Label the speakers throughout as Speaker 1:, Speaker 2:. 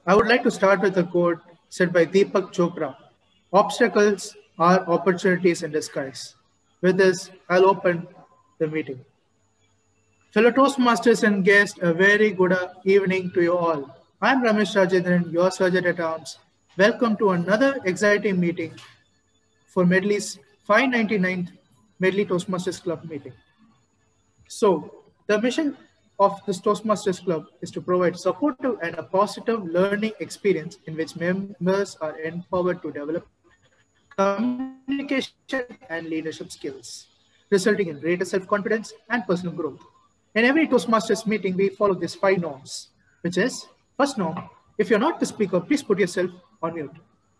Speaker 1: I would like to start with a quote said by Deepak Chopra. Obstacles are opportunities in disguise. With this, I'll open the meeting. Fellow Toastmasters and guests, a very good evening to you all. I'm Ramesh Rajendran, your Sergeant at Arms. Welcome to another exciting meeting for Medley's 599th Medley Toastmasters Club meeting. So, the mission of this Toastmasters Club is to provide supportive and a positive learning experience in which members are empowered to develop communication and leadership skills, resulting in greater self-confidence and personal growth. In every Toastmasters meeting, we follow these 5 norms, which is, first norm, if you're not the speaker, please put yourself on mute.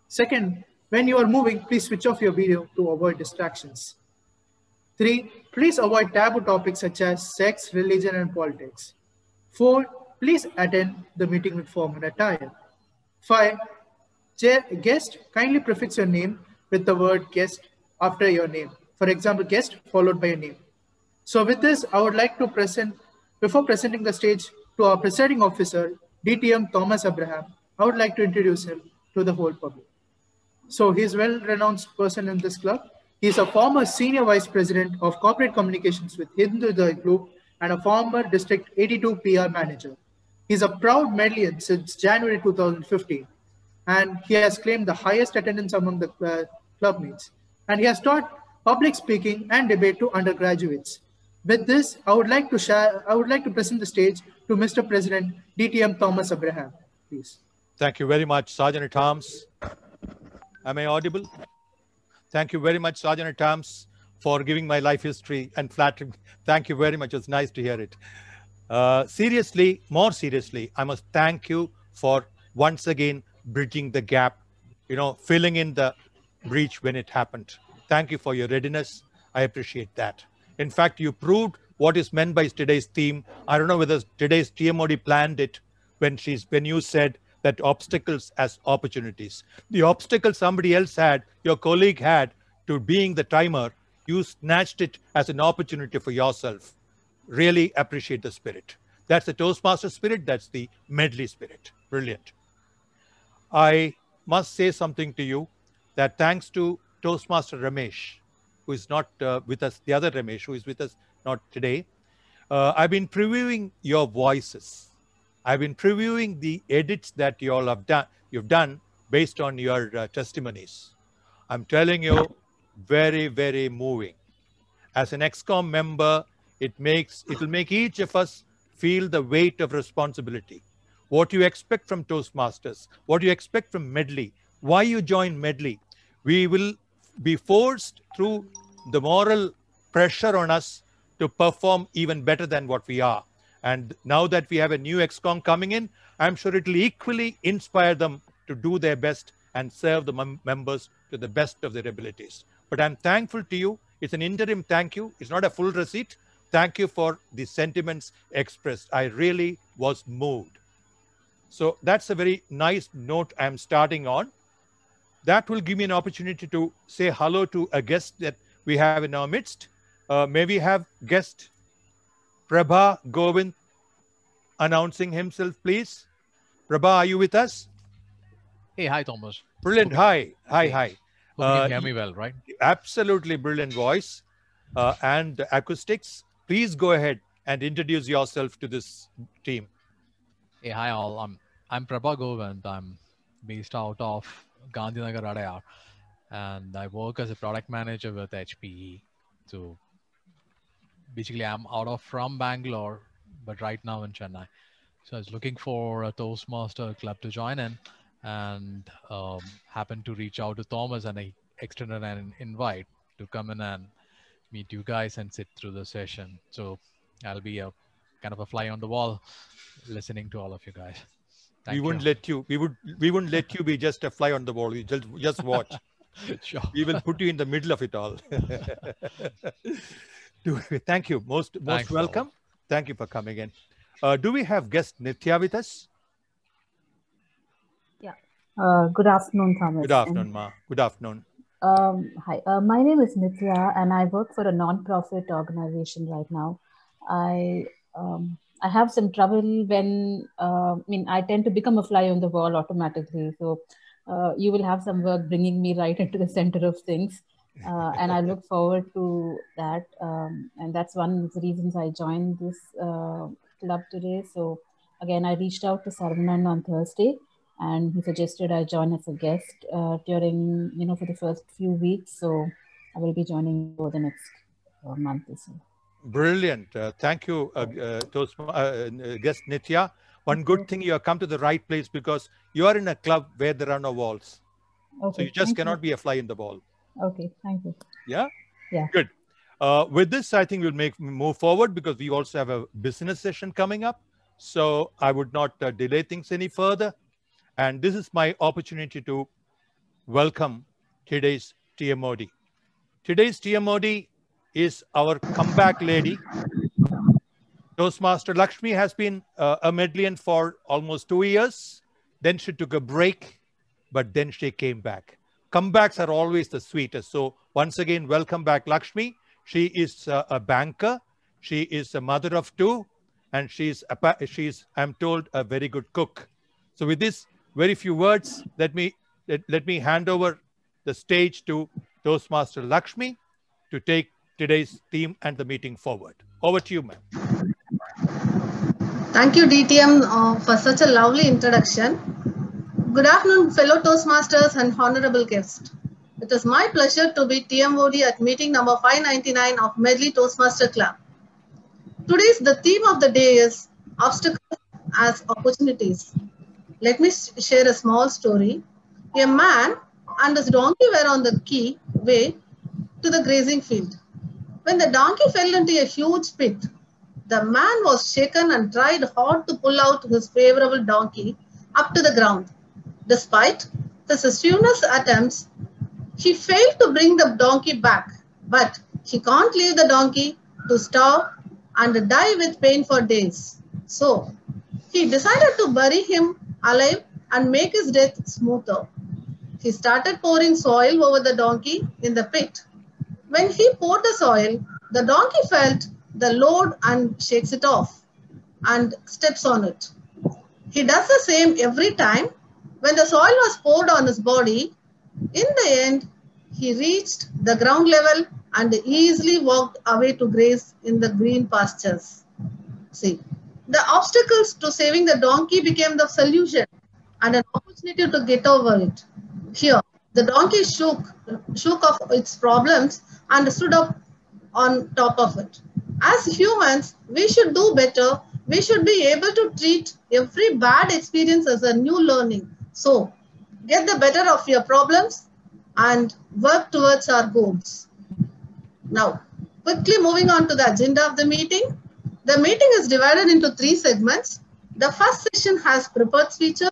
Speaker 1: Second, when you are moving, please switch off your video to avoid distractions. 3, please avoid taboo topics such as sex, religion, and politics. 4, please attend the meeting with formal attire. 5, guest, kindly prefix your name with the word guest after your name. For example, guest followed by a name. So with this, I would like to before presenting the stage to our presiding officer, DTM Thomas Abraham, I would like to introduce him to the whole public. So he's a well-renowned person in this club. He's a former senior vice president of corporate communications with Hindu Group and a former district 82 PR manager. He's a proud Medleyan since January 2015, and he has claimed the highest attendance among the club mates. And he has taught public speaking and debate to undergraduates. With this, I would like to present the stage to Mr. President DTM Thomas Abraham, please.
Speaker 2: Thank you very much, Sergeant at Arms. Am I audible? Thank you very much, Sergeant at Arms, for giving my life history and flattering. Thank you very much. It's nice to hear it. More seriously, I must thank you for once again bridging the gap, filling in the breach when it happened. Thank you for your readiness. I appreciate that. In fact, you proved what is meant by today's theme. I don't know whether today's TMOD planned it when you said that obstacles as opportunities. The obstacle somebody else had, your colleague had, to being the timer, you snatched it as an opportunity for yourself. Really appreciate the spirit. That's the Toastmaster spirit. That's the Medley spirit. Brilliant. I must say something to you that thanks to Toastmaster Ramesh, who is not with us, the other Ramesh, who is with us not today, I've been previewing your voices. I've been previewing the edits that you all have done. You've done based on your testimonies. I'm telling you, very, very moving. As an ExCom member, it will make each of us feel the weight of responsibility. What you expect from Toastmasters, what you expect from Medley, why you join Medley. We will be forced through the moral pressure on us to perform even better than what we are. And now that we have a new ExCom coming in, I'm sure it will equally inspire them to do their best and serve the members to the best of their abilities. But I'm thankful to you. It's an interim thank you. It's not a full receipt. Thank you for the sentiments expressed. I really was moved. So that's a very nice note I'm starting on. That will give me an opportunity to say hello to a guest that we have in our midst. May we have guest Prabha Govind announcing himself, please. Prabha, are you with us?
Speaker 3: Hey, hi, Thomas.
Speaker 2: Brilliant. Hi. Hi.
Speaker 3: Hope you can hear me well, right?
Speaker 2: Absolutely brilliant voice and acoustics. Please go ahead and introduce yourself to this team.
Speaker 3: Hey, hi all. I'm Prabha Govind. I'm based out of Gandhinagar, Adayar, and I work as a product manager with HPE. So basically, I'm from Bangalore, but right now in Chennai. So I was looking for a Toastmaster club to join in, and happened to reach out to Thomas, and I extended an invite to come in and meet you guys and sit through the session. So I'll be a kind of a fly on the wall, listening to all of you guys.
Speaker 2: We wouldn't let you be just a fly on the wall. You just watch.
Speaker 3: Sure.
Speaker 2: We will put you in the middle of it all. Thank you. Most welcome. All. Thank you for coming in. Do we have guest Nithya with us?
Speaker 4: Yeah. Good afternoon, Thomas.
Speaker 2: Good afternoon, Ma. Good afternoon.
Speaker 4: Hi. My name is Nithya, and I work for a non-profit organization right now. I I have some trouble when, I tend to become a fly on the wall automatically. So you will have some work bringing me right into the center of things. And I look forward to that. And that's one of the reasons I joined this club today. So again, I reached out to Saravanan on Thursday, and he suggested I join as a guest during, for the first few weeks. So I will be joining for the next month or so.
Speaker 2: Brilliant. Thank you, guest Nitya. One good thing, you have come to the right place because you are in a club where there are no walls.
Speaker 4: Okay,
Speaker 2: so you just cannot be a fly in the wall.
Speaker 4: Okay, thank you.
Speaker 2: Yeah?
Speaker 4: Yeah.
Speaker 2: Good. With this, I think we'll move forward because we also have a business session coming up. So I would not delay things any further. And this is my opportunity to welcome today's TMOD. Today's TMOD is our comeback lady. Toastmaster Lakshmi has been a Medallion for almost 2 years. Then she took a break, but then she came back. Comebacks are always the sweetest. So once again, welcome back, Lakshmi. She is a banker. She is a mother of 2, and she's, I'm told, a very good cook. So with this very few words, let me hand over the stage to Toastmaster Lakshmi to take today's theme and the meeting forward. Over to you, ma'am.
Speaker 5: Thank you, DTM, for such a lovely introduction. Good afternoon, fellow Toastmasters and honorable guests. It is my pleasure to be TMOD at meeting number 599 of Medley Toastmaster Club. Today's the theme of the day is obstacles as opportunities. Let me share a small story. A man and his donkey were on the way to the grazing field. When the donkey fell into a huge pit, the man was shaken and tried hard to pull out his favorable donkey up to the ground. Despite his strenuous attempts, he failed to bring the donkey back, but he can't leave the donkey to starve and die with pain for days. So he decided to bury him alive and make his death smoother. He started pouring soil over the donkey in the pit. When he poured the soil, the donkey felt the load and shakes it off and steps on it. He does the same every time. When the soil was poured on his body, in the end, he reached the ground level and easily walked away to graze in the green pastures. See, the obstacles to saving the donkey became the solution and an opportunity to get over it. Here, the donkey shook off its problems and stood up on top of it. As humans, we should do better. We should be able to treat every bad experience as a new learning. So, get the better of your problems and work towards our goals. Now, quickly moving on to the agenda of the meeting. The meeting is divided into 3 segments. The first session has prepared speeches,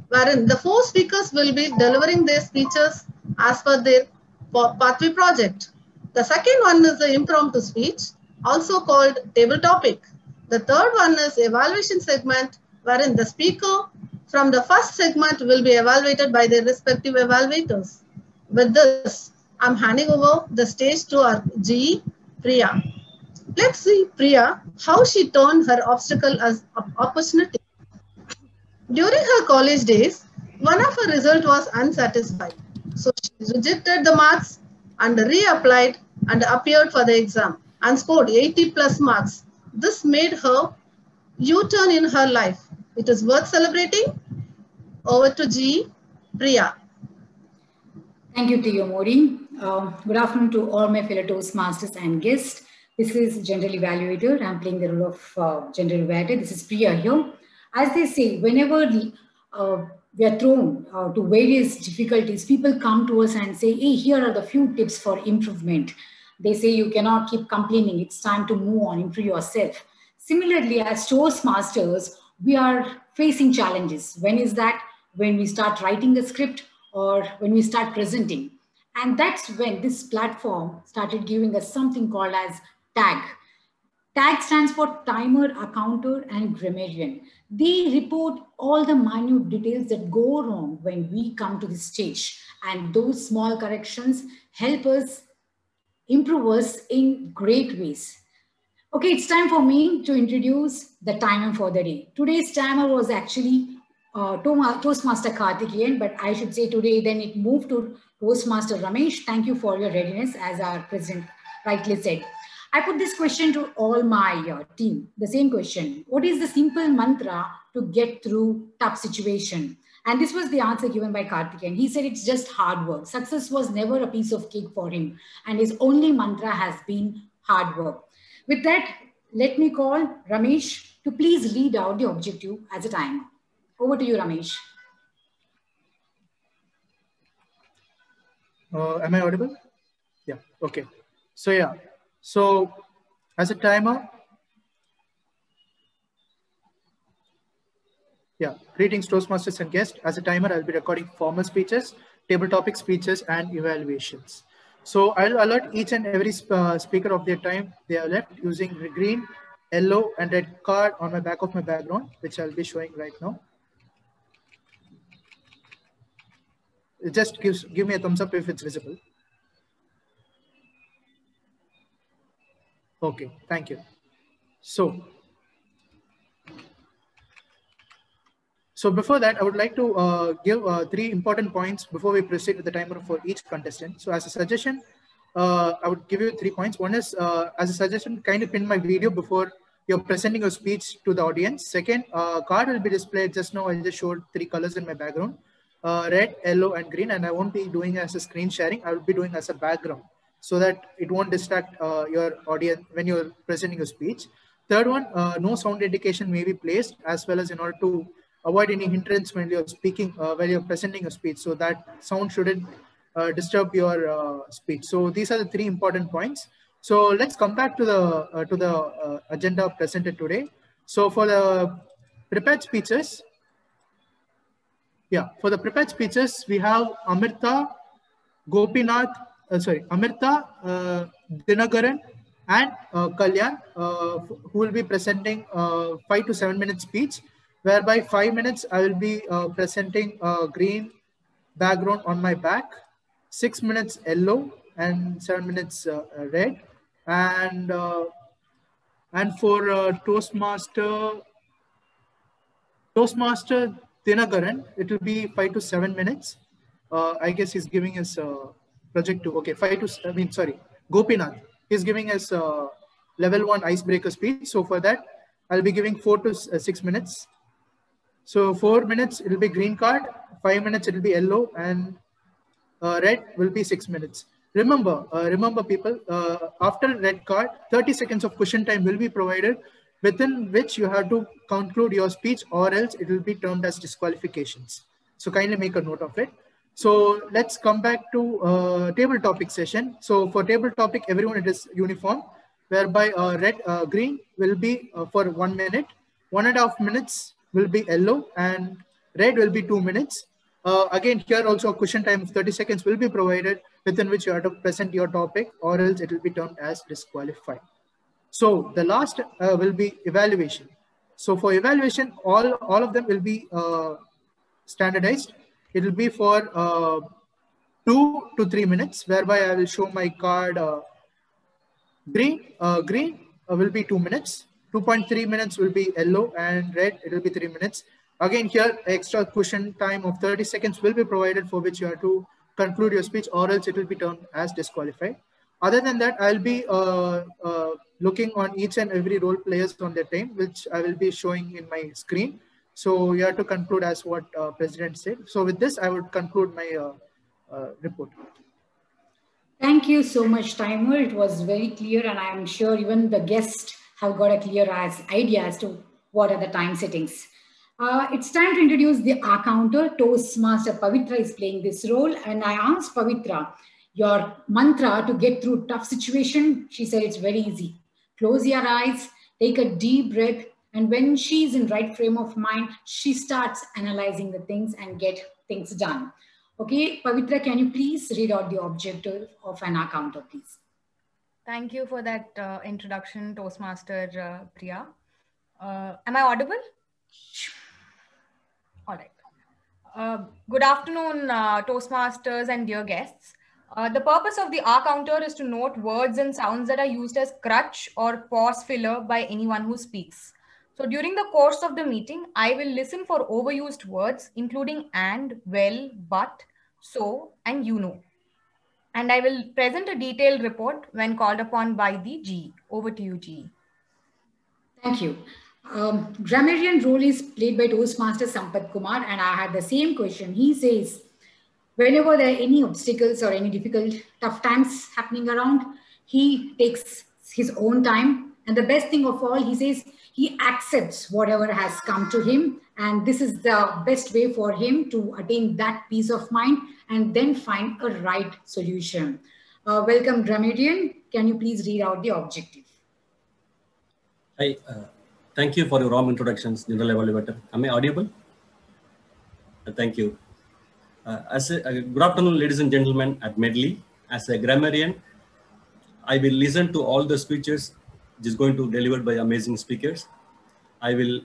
Speaker 5: wherein the 4 speakers will be delivering their speeches as per their pathway project. The second one is the impromptu speech, also called table topic. The third one is evaluation segment, wherein the speaker from the first segment will be evaluated by their respective evaluators. With this, I'm handing over the stage to our GE, Priya. Let's see Priya, how she turned her obstacle as opportunity. During her college days, one of her results was unsatisfied. So she rejected the marks and reapplied and appeared for the exam and scored 80 plus marks. This made her U-turn in her life. It is worth celebrating. Over to G. Priya.
Speaker 6: Thank you, TMOD. Good afternoon to all my fellow Toastmasters and guests. This is General Evaluator. I'm playing the role of General Evaluator. This is Priya here. As they say, whenever we are thrown to various difficulties, people come to us and say, hey, here are the few tips for improvement. They say you cannot keep complaining. It's time to move on, improve yourself. Similarly, as Toastmasters, we are facing challenges. When is that? When we start writing the script or when we start presenting. And that's when this platform started giving us something called as TAG. TAG stands for Timer, Accounter, and Grammarian. They report all the minute details that go wrong when we come to this stage. And those small corrections help us improve us in great ways. Okay, it's time for me to introduce the timer for the day. Today's timer was actually Toastmaster Karthikeyan, but I should say today then it moved to Toastmaster Ramesh. Thank you for your readiness, as our president rightly said. I put this question to all my team, the same question. What is the simple mantra to get through tough situation? And this was the answer given by Karthikeyan. He said it's just hard work. Success was never a piece of cake for him. And his only mantra has been hard work. With that, let me call Ramesh to please read out the objective as a timer. Over to you, Ramesh.
Speaker 1: Am I audible? Yeah, okay. So as a timer, greetings Toastmasters and guests. As a timer, I'll be recording formal speeches, table topic speeches, and evaluations. So I'll alert each and every speaker of their time they are left using green, yellow, and red card on my back of my background, which I'll be showing right now. It just give me a thumbs up if it's visible. Okay, thank you. So before that, I would like to give 3 important points before we proceed with the timer for each contestant. So as a suggestion, I would give you 3 points. One is, as a suggestion, kindly pin my video before you're presenting your speech to the audience. Second, card will be displayed. Just now I just showed 3 colors in my background, red, yellow, and green, and I won't be doing as a screen sharing. I will be doing as a background so that it won't distract your audience when you're presenting your speech. Third one, no sound indication may be placed, as well as in order to avoid any hindrance when you're speaking, when you're presenting a speech, so that sound shouldn't disturb your speech. So these are the 3 important points. So let's come back to the agenda presented today. So for the prepared speeches, we have Amrita, Gopinath, Amrita, Dinagaran, and Kalyan, who will be presenting 5 to 7 minute speech, whereby 5 minutes I will be presenting green background on my back, 6 minutes yellow, and 7 minutes red. And for Toastmaster Dinagaran, it will be 5 to 7 minutes. I guess he's giving us project 2. Okay, Gopinath. He's giving us level 1 icebreaker speech. So for that, I'll be giving 4 to 6 minutes. So 4 minutes, it will be green card. 5 minutes, it will be yellow, and red will be 6 minutes. Remember people, after red card, 30 seconds of question time will be provided, within which you have to conclude your speech, or else it will be termed as disqualifications. So kindly make a note of it. So let's come back to table topic session. So for table topic, everyone, it is uniform, whereby green will be for 1 minute, 1.5 minutes will be yellow, and red will be 2 minutes. Again, here also a question time of 30 seconds will be provided, within which you have to present your topic, or else it will be termed as disqualified. So the last will be evaluation. So for evaluation, all of them will be standardized. It will be for 2 to 3 minutes, whereby I will show my card. Green will be 2 minutes. 2.3 minutes will be yellow, and red, it will be 3 minutes. Again, here extra question time of 30 seconds will be provided, for which you have to conclude your speech, or else it will be termed as disqualified. Other than that, I'll be looking on each and every role players on their time, which I will be showing in my screen. So you have to conclude as what President said. So with this, I would conclude my report.
Speaker 6: Thank you so much, timer. It was very clear, and I'm sure even the guests have got a clear idea as to what are the time settings. It's time to introduce the counter. Toastmaster Pavitra is playing this role, and I asked Pavitra, your mantra to get through tough situation. She said it's very easy. Close your eyes, take a deep breath, and when she's in right frame of mind, she starts analyzing the things and get things done. Okay, Pavitra, can you please read out the objective of an counter, please?
Speaker 7: Thank you for that introduction, Toastmaster Priya. Am I audible? All right. Good afternoon, Toastmasters and dear guests. The purpose of the R counter is to note words and sounds that are used as crutch or pause filler by anyone who speaks. So during the course of the meeting, I will listen for overused words, including and, well, but, so, and you know. And I will present a detailed report when called upon by the GE. Over to you, GE.
Speaker 6: Thank you. Grammarian role is played by Toastmaster Sampath Kumar, and I had the same question. He says, whenever there are any obstacles or any difficult, tough times happening around, he takes his own time. And the best thing of all, he says, he accepts whatever has come to him. And this is the best way for him to attain that peace of mind and then find a right solution. Welcome, Grammarian. Can you please read out the objective?
Speaker 8: Hi, thank you for your warm introductions, General Evaluator. Am I audible? Thank you. Good afternoon, ladies and gentlemen at Medley. As a grammarian, I will listen to all the speeches which is going to be delivered by amazing speakers. I will,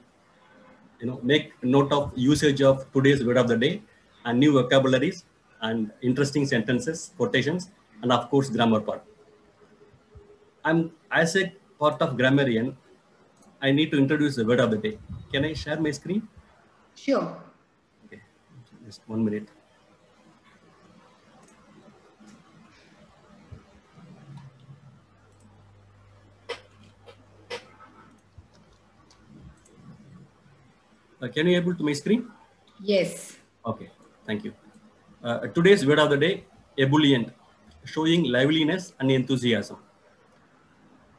Speaker 8: make note of usage of today's word of the day and new vocabularies and interesting sentences, quotations, and of course, grammar part. As a part of grammarian, I need to introduce the word of the day. Can I share my screen?
Speaker 6: Sure.
Speaker 8: Okay, just 1 minute. Can you able to my screen?
Speaker 6: Yes.
Speaker 8: Okay, thank you. Today's word of the day, ebullient, showing liveliness and enthusiasm.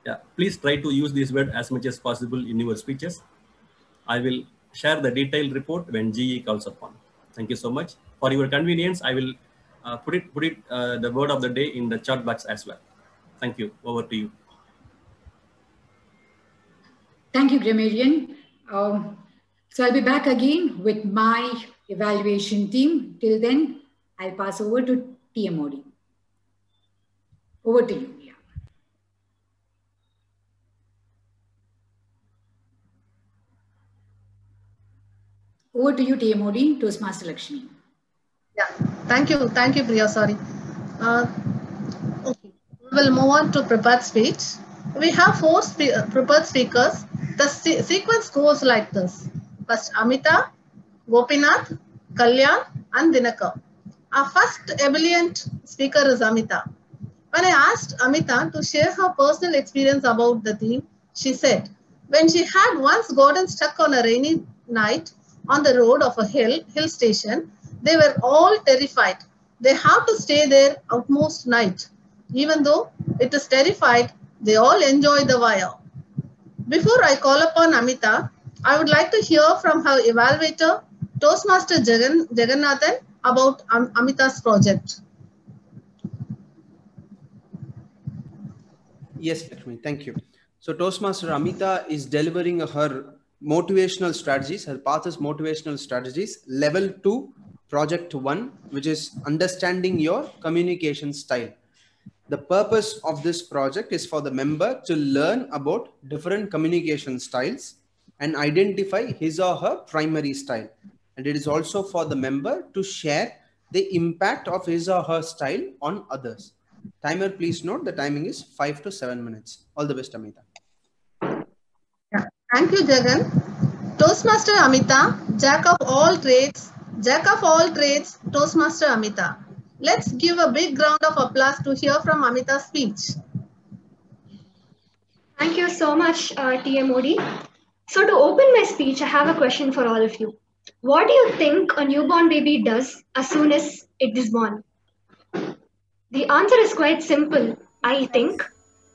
Speaker 8: Yeah, please try to use this word as much as possible in your speeches. I will share the detailed report when GE calls upon. Thank you so much. For your convenience, I will put the word of the day in the chat box as well. Thank you. Over to you.
Speaker 6: Thank you, Grammarian. So I'll be back again with my evaluation team. Till then, I'll pass over to TMOD. Over to you. Yeah. Over to you, TMOD, Toastmaster Lakshmi.
Speaker 5: Yeah, thank you, Priya. Sorry. Okay, we'll move on to prepared speech. We have 4 prepared speakers. The sequence goes like this. First, Amita, Gopinath, Kalyan, and Dinakar. Our first ebullient speaker is Amita. When I asked Amita to share her personal experience about the theme, she said, when she had once gotten stuck on a rainy night on the road of a hill station, they were all terrified. They have to stay there outmost night. Even though it is terrified, they all enjoy the wire. Before I call upon Amita, I would like to hear from her evaluator, Toastmaster Jagannathan, about Amita's project.
Speaker 9: Yes, Lakshmi, thank you. So Toastmaster Amita is delivering her motivational strategies, her path is motivational strategies, level 2, project 1, which is understanding your communication style. The purpose of this project is for the member to learn about different communication styles and identify his or her primary style. And it is also for the member to share the impact of his or her style on others. Timer, please note the timing is 5 to 7 minutes. All the best, Amita.
Speaker 5: Yeah. Thank you, Jagan. Toastmaster Amita, jack of all trades, Toastmaster Amita. Let's give a big round of applause to hear from Amita's speech.
Speaker 10: Thank you so much, TMOD. So to open my speech, I have a question for all of you. What do you think a newborn baby does as soon as it is born? The answer is quite simple, I think.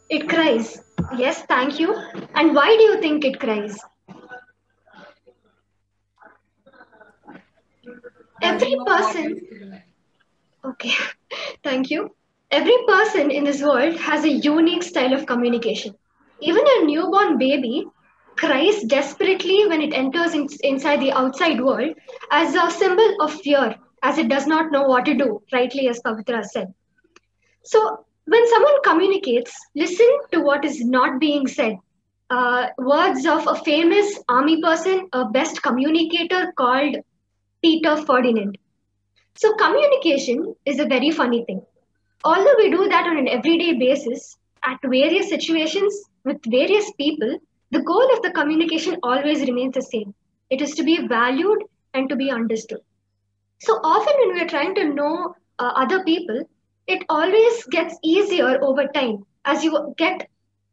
Speaker 10: It cries. Yes, thank you. And why do you think it cries? Every person... Okay, thank you. Every person in this world has a unique style of communication. Even a newborn baby cries desperately when it enters inside the outside world as a symbol of fear, as it does not know what to do, rightly as Pavitra said. So when someone communicates, listen to what is not being said. Words of a famous army person, a best communicator called Peter Ferdinand. So communication is a very funny thing. Although we do that on an everyday basis, at various situations with various people, the goal of the communication always remains the same. It is to be valued and to be understood. So often when we're trying to know other people, it always gets easier over time as you get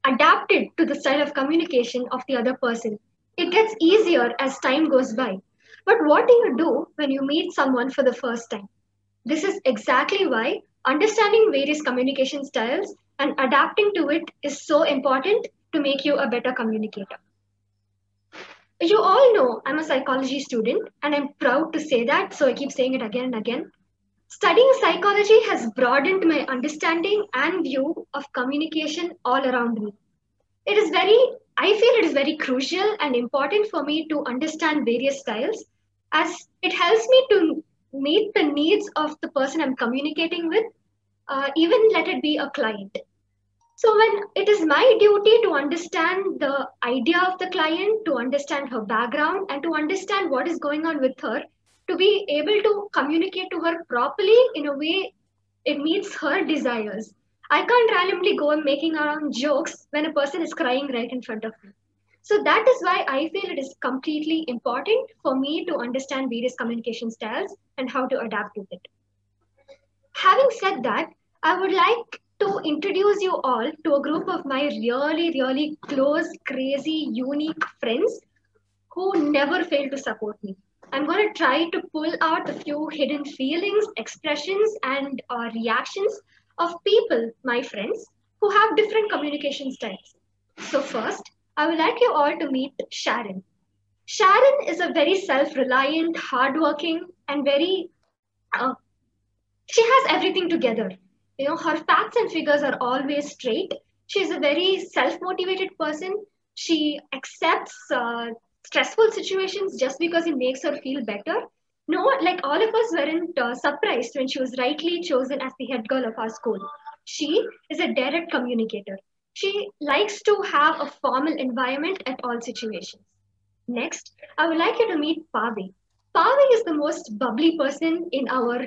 Speaker 10: adapted to the style of communication of the other person. It gets easier as time goes by. But what do you do when you meet someone for the first time? This is exactly why understanding various communication styles and adapting to it is so important to make you a better communicator. You all know I'm a psychology student and I'm proud to say that, so I keep saying it again and again. Studying psychology has broadened my understanding and view of communication all around me. I feel it is very crucial and important for me to understand various styles as it helps me to meet the needs of the person I'm communicating with, even let it be a client. So when it is my duty to understand the idea of the client, to understand her background, and to understand what is going on with her, to be able to communicate to her properly in a way it meets her desires. I can't randomly go and making around jokes when a person is crying right in front of me. So that is why I feel it is completely important for me to understand various communication styles and how to adapt to it. Having said that, I would like to introduce you all to a group of my really close, crazy, unique friends who never fail to support me. I'm going to try to pull out a few hidden feelings, expressions, and reactions of people, my friends, who have different communication styles. So first, I would like you all to meet Sharon. Sharon is a very self-reliant, hardworking, and she has everything together. You know, her facts and figures are always straight. She's a very self-motivated person. She accepts stressful situations just because it makes her feel better. No, like all of us weren't surprised when she was rightly chosen as the head girl of our school. She is a direct communicator. She likes to have a formal environment at all situations. Next, I would like you to meet Pavi. Pavi is the most bubbly person in our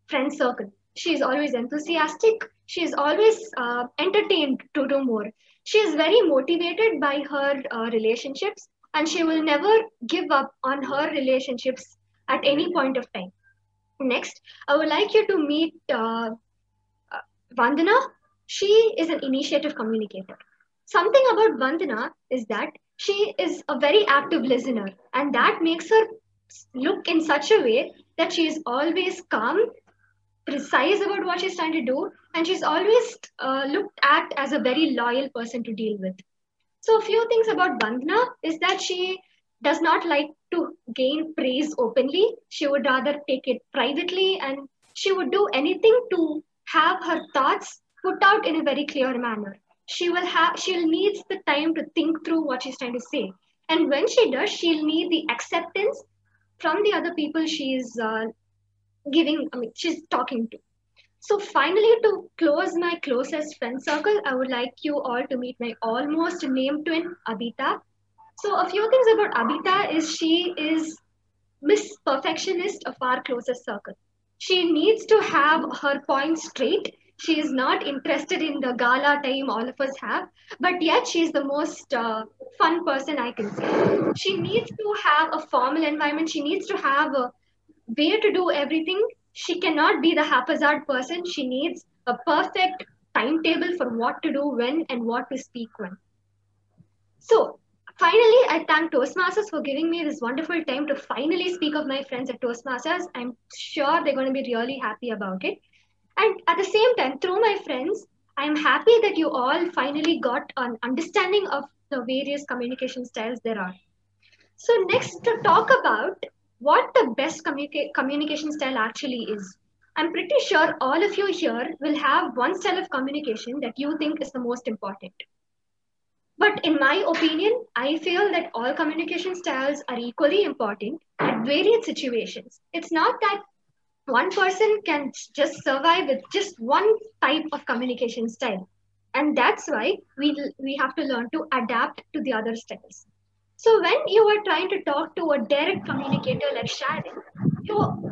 Speaker 10: friend circle. She is always enthusiastic. She is always entertained to do more. She is very motivated by her relationships, and she will never give up on her relationships at any point of time. Next, I would like you to meet Vandana. She is an initiative communicator. Something about Vandana is that she is a very active listener, and that makes her look in such a way that she is always calm, precise about what she's trying to do, and she's always looked at as a very loyal person to deal with. So a few things about Vandana is that she does not like to gain praise openly. She would rather take it privately, and she would do anything to have her thoughts put out in a very clear manner. She'll need the time to think through what she's trying to say. And when she does, she'll need the acceptance from the other people she's talking to. So finally, to close my closest friend circle, I would like you all to meet my almost name twin, Abita. So a few things about Abita is she is Miss Perfectionist of our closest circle. She needs to have her points straight. She is not interested in the gala time all of us have, but yet she is the most fun person I can say. She needs to have a formal environment. She needs to have a way to do everything. She cannot be the haphazard person. She needs a perfect timetable for what to do when and what to speak when. So finally, I thank Toastmasters for giving me this wonderful time to finally speak of my friends at Toastmasters. I'm sure they're going to be really happy about it. And at the same time, through my friends, I'm happy that you all finally got an understanding of the various communication styles there are. So next, to talk about what the best communication style actually is. I'm pretty sure all of you here will have one style of communication that you think is the most important. But in my opinion, I feel that all communication styles are equally important at various situations. It's not that one person can just survive with just one type of communication style. And that's why we have to learn to adapt to the other styles. So when you are trying to talk to a direct communicator like Sharon,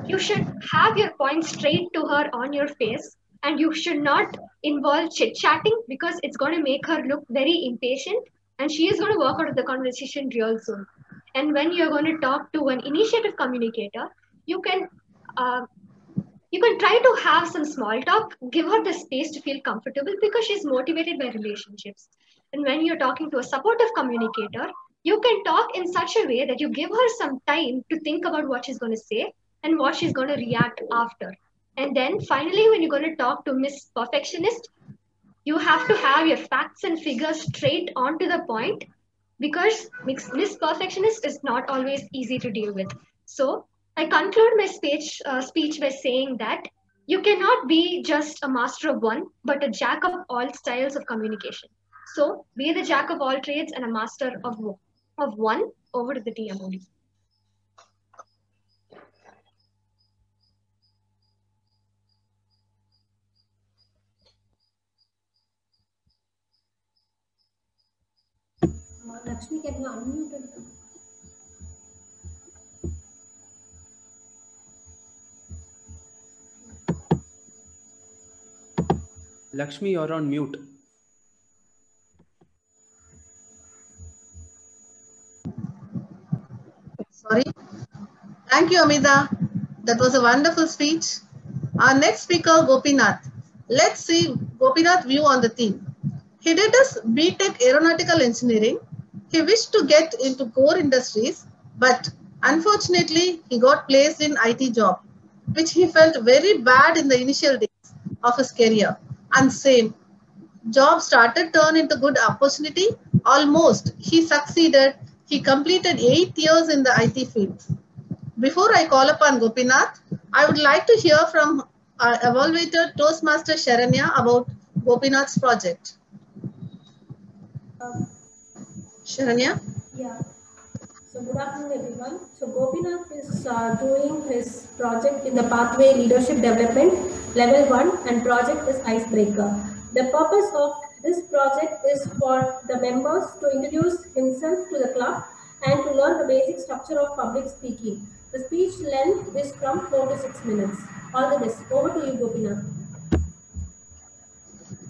Speaker 10: you should have your point straight to her on your face. and you should not involve chit-chatting because it's going to make her look very impatient and she is going to walk out of the conversation real soon. And when you're going to talk to an initiative communicator, you can try to have some small talk, give her the space to feel comfortable because she's motivated by relationships. And when you're talking to a supportive communicator, you can talk in such a way that you give her some time to think about what she's going to say and what she's going to react after. And then finally, when you're going to talk to Miss Perfectionist, you have to have your facts and figures straight on to the point because Miss Perfectionist is not always easy to deal with. So I conclude my speech by saying that you cannot be just a master of one, but a jack of all styles of communication. So be the jack of all trades and a master of one. Over to the TMOD.
Speaker 11: Lakshmi, can you unmute?
Speaker 9: Lakshmi, you're on mute.
Speaker 5: Sorry. Thank you, Amida. That was a wonderful speech. Our next speaker, Gopinath. Let's see Gopinath's view on the theme. He did his BTech Aeronautical Engineering. He wished to get into core industries, but unfortunately, he got placed in IT job, which he felt very bad in the initial days of his career. And same, job started turn into good opportunity. Almost, he succeeded. He completed 8 years in the IT field. Before I call upon Gopinath, I would like to hear from our evaluator Toastmaster Sharanya about Gopinath's project. Sharanya?
Speaker 11: Yeah. So good afternoon, everyone. So Gopinath is doing his project in the Pathway Leadership Development Level 1 and project is Icebreaker. The purpose of this project is for the members to introduce himself to the club and to learn the basic structure of public speaking. The speech length is from 4 to 6 minutes. All the best. Over to you, Gopinath.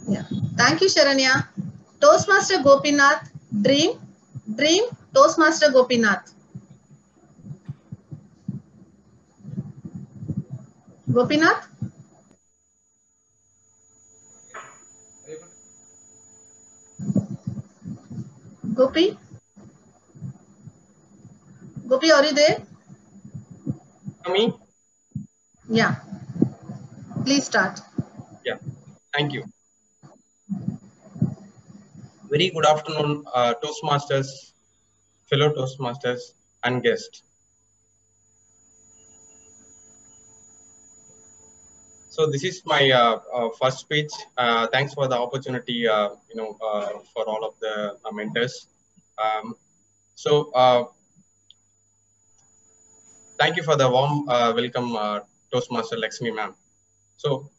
Speaker 5: Yeah. Thank you, Sharanya. Toastmaster Gopinath, Dream, Toastmaster Gopinath. Gopinath? Gopi? Gopi, are you there?
Speaker 12: Me?
Speaker 5: Yeah. Please start.
Speaker 12: Yeah. Thank you. Very good afternoon, Toastmasters, fellow Toastmasters, and guests. So this is my first speech. Thanks for the opportunity, for all of the mentors. Thank you for the warm welcome, Toastmaster Lakshmi ma'am. So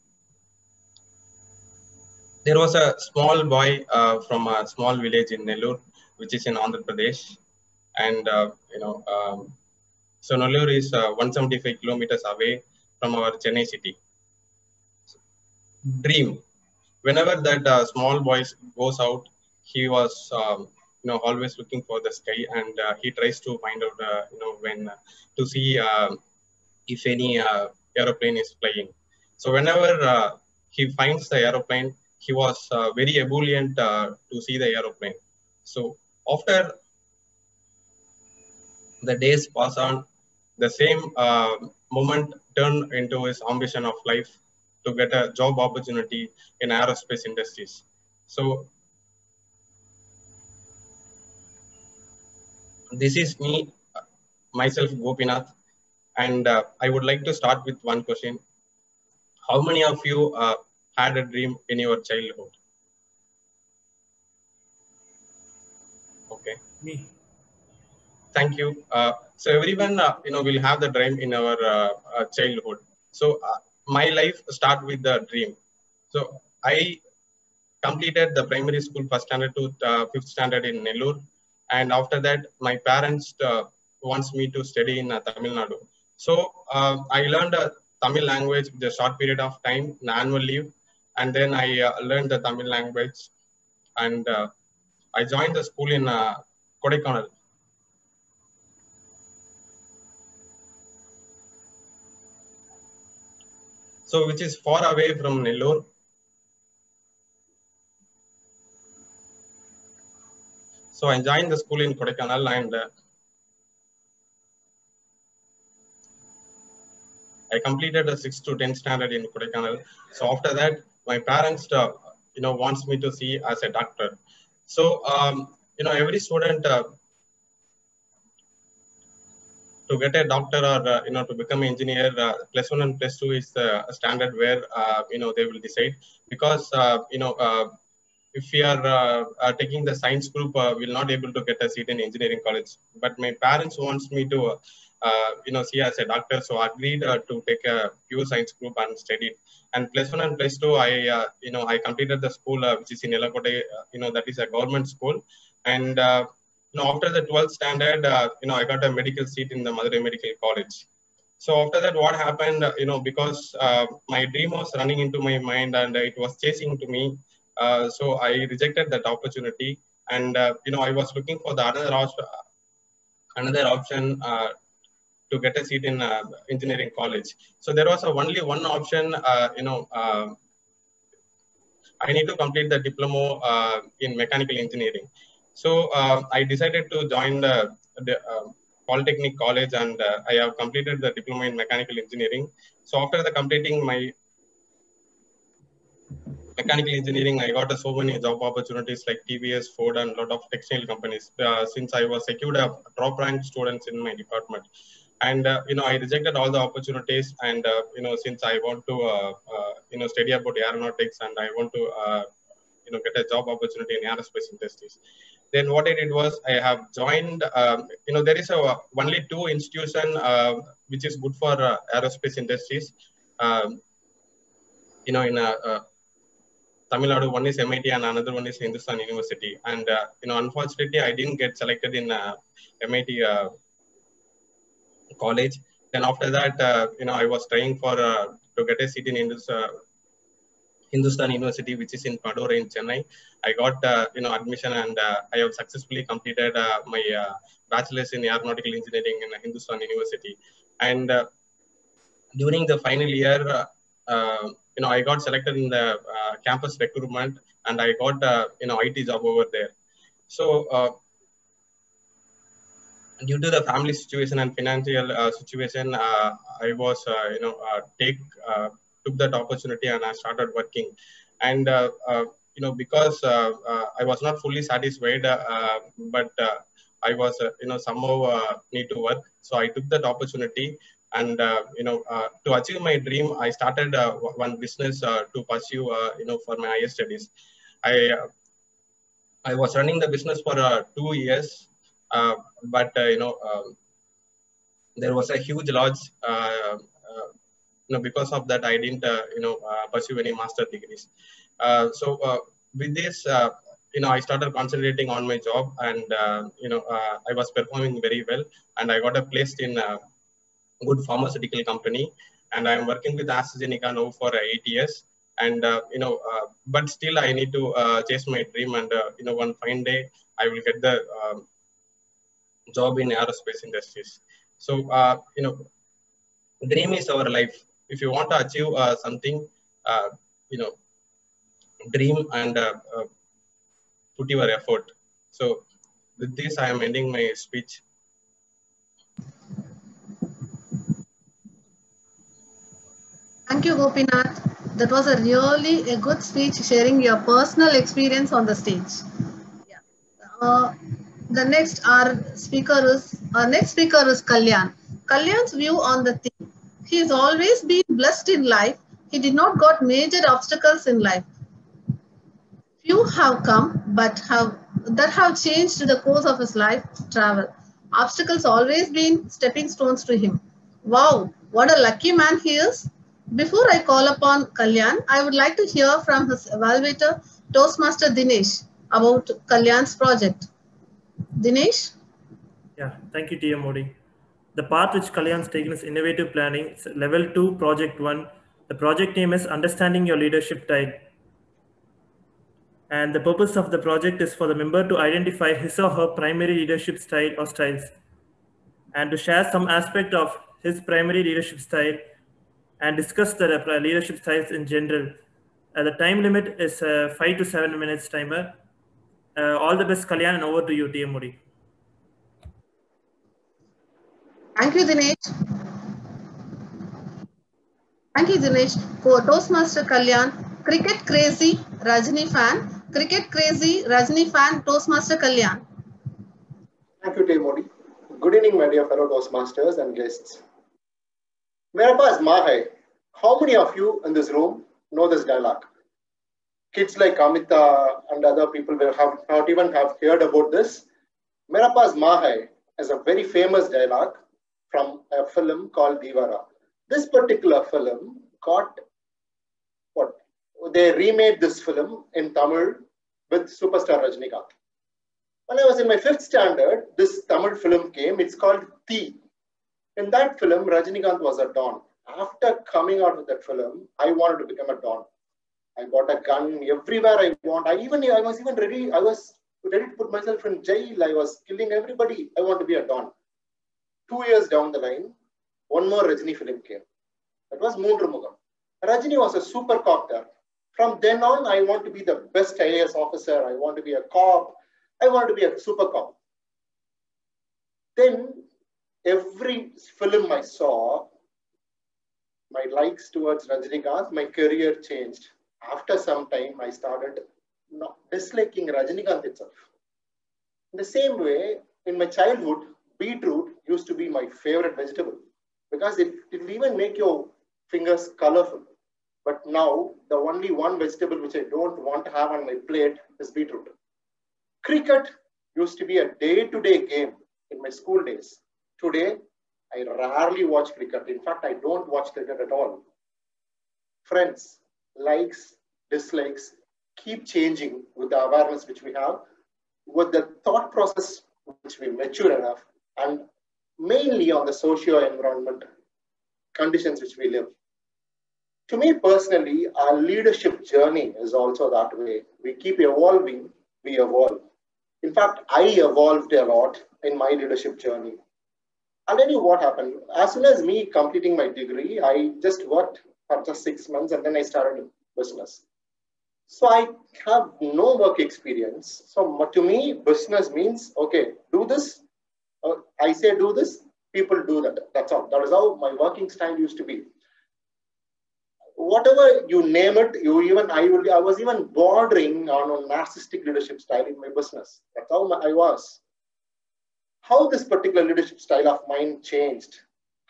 Speaker 12: there was a small boy from a small village in Nellore, which is in Andhra Pradesh, and so Nellore is 175 kilometers away from our Chennai city. Dream. Whenever that small boy goes out, he was always looking for the sky, and he tries to find out when to see if any aeroplane is flying. So whenever he finds the aeroplane, he was very ebullient to see the aeroplane. So after the days pass on, the same moment turned into his ambition of life to get a job opportunity in aerospace industries. So this is me, myself, Gopinath, and I would like to start with one question. How many of you had a dream in your childhood? Okay.
Speaker 1: Me.
Speaker 12: Thank you. So everyone, will have the dream in our childhood. So my life start with the dream. So I completed the primary school first standard to 5th standard in Nellore, and after that, my parents wants me to study in Tamil Nadu. So I learned Tamil language with a short period of time in annual leave, and then I learned the Tamil language, and I joined the school in Kodaikanal. So, which is far away from Nellore. So I joined the school in Kodaikanal, and I completed the 6th to 10th standard in Kodaikanal. So after that, my parents, wants me to see as a doctor. So, every student to get a doctor or, to become an engineer, +1 and +2 is the standard where, they will decide, because, if we are taking the science group, we'll not able to get a seat in engineering college. But my parents wants me to, see as a doctor, so I agreed to take a pure science group and studied. And +1 and +2, I completed the school which is in Elakote, that is a government school. And after the 12th standard, I got a medical seat in the Madurai Medical College. So after that, what happened, because my dream was running into my mind and it was chasing to me. So I rejected that opportunity, and I was looking for the another option to get a seat in engineering college. So there was only one option. I need to complete the diploma in mechanical engineering. So I decided to join the Polytechnic College, and I have completed the diploma in mechanical engineering. So after the completing my mechanical engineering, I got so many job opportunities like TVS, Ford, and a lot of textile companies. Since I was secured a top rank students in my department, and I rejected all the opportunities. And since I want to study about aeronautics, and I want to get a job opportunity in aerospace industries, then what I did was I have joined. There is only 2 institutions which is good for aerospace industries. In Tamil Nadu, one is MIT and another one is Hindustan University. And unfortunately, I didn't get selected in MIT college. Then after that, I was trying for to get a seat in Hindustan University, which is in Padura in Chennai. I got admission, and I have successfully completed my bachelor's in aeronautical engineering in Hindustan University. And during the final year, I got selected in the campus recruitment, and I got IT job over there. So due to the family situation and financial situation, I was took that opportunity, and I started working. And because I was not fully satisfied, but I was somehow need to work, so I took that opportunity. And to achieve my dream, I started one business to pursue for my higher studies. I was running the business for 2 years, but there was a huge loss. Because of that, I didn't pursue any master degrees. So with this, I started concentrating on my job, and I was performing very well, and I got a place in good pharmaceutical company, and I'm working with AstraZeneca now for 8 years. And but still I need to chase my dream, and one fine day I will get the job in aerospace industries. So dream is our life. If you want to achieve something, dream and put your effort. So with this, I am ending my speech.
Speaker 5: Thank you, Gopinath. That was a really a good speech, sharing your personal experience on the stage. Yeah. The next our next speaker is Kalyan. Kalyan's view on the theme. He has always been blessed in life. He did not got major obstacles in life. Few have come, but have changed the course of his life travel. Obstacles always been stepping stones to him. Wow, what a lucky man he is. Before I call upon Kalyan, I would like to hear from his evaluator, Toastmaster Dinesh, about Kalyan's project. Dinesh?
Speaker 13: Yeah, thank you, TM Modi. The path which Kalyan's taken is innovative planning, level 2, project 1. The project name is Understanding Your Leadership And the purpose of the project is for the member to identify his or her primary leadership style or styles, and to share some aspect of his primary leadership style and discuss the leadership styles in general. The time limit is 5 to 7 minutes timer. All the best, Kalyan, and over to you, TM Modi.
Speaker 5: Thank you, Dinesh. Thank you, Dinesh. For Toastmaster Kalyan, cricket crazy Rajni fan, cricket crazy Rajni fan, Toastmaster Kalyan.
Speaker 14: Thank you, TM Modi. Good evening, my dear fellow Toastmasters and guests. Mera paas maa hai. How many of you in this room know this dialogue? Kids like Amita and other people will have not even have heard about this. Mera paas maa hai is a very famous dialogue from a film called Divara. This particular film got what? They remade this film in Tamil with superstar Rajinikanth. When I was in my 5th standard, this Tamil film came. It's called Thi. In that film, Rajinikanth was a don. After coming out with that film, I wanted to become a don. I got a gun everywhere I want. I was even ready. I was ready to put myself in jail. I was killing everybody. I want to be a don. 2 years down the line, one more Rajini film came. That was Moondru Mugam. Rajini was a super cop there. From then on, I want to be the best IAS officer. I want to be a cop. I want to be a super cop. Then every film I saw, my likes towards Rajinikanth, my career changed. After some time, I started not disliking Rajinikanth itself. In the same way, in my childhood, beetroot used to be my favorite vegetable because it will even make your fingers colorful. But now, the only one vegetable which I don't want to have on my plate is beetroot. Cricket used to be a day-to-day game in my school days. Today, I rarely watch cricket. In fact, I don't watch cricket at all. Friends, likes, dislikes keep changing with the awareness which we have, with the thought process which we mature enough, and mainly on the socio-environment conditions which we live. To me personally, our leadership journey is also that way. We keep evolving, we evolve. In fact, I evolved a lot in my leadership journey. I'll tell you what happened. As soon as me completing my degree, I just worked for just 6 months and then I started business. So I have no work experience. So to me, business means, okay, do this. I say do this, people do that. That's all. That is how my working style used to be. Whatever you name it, I was even bordering on a narcissistic leadership style in my business. That's how I was. How this particular leadership style of mine changed.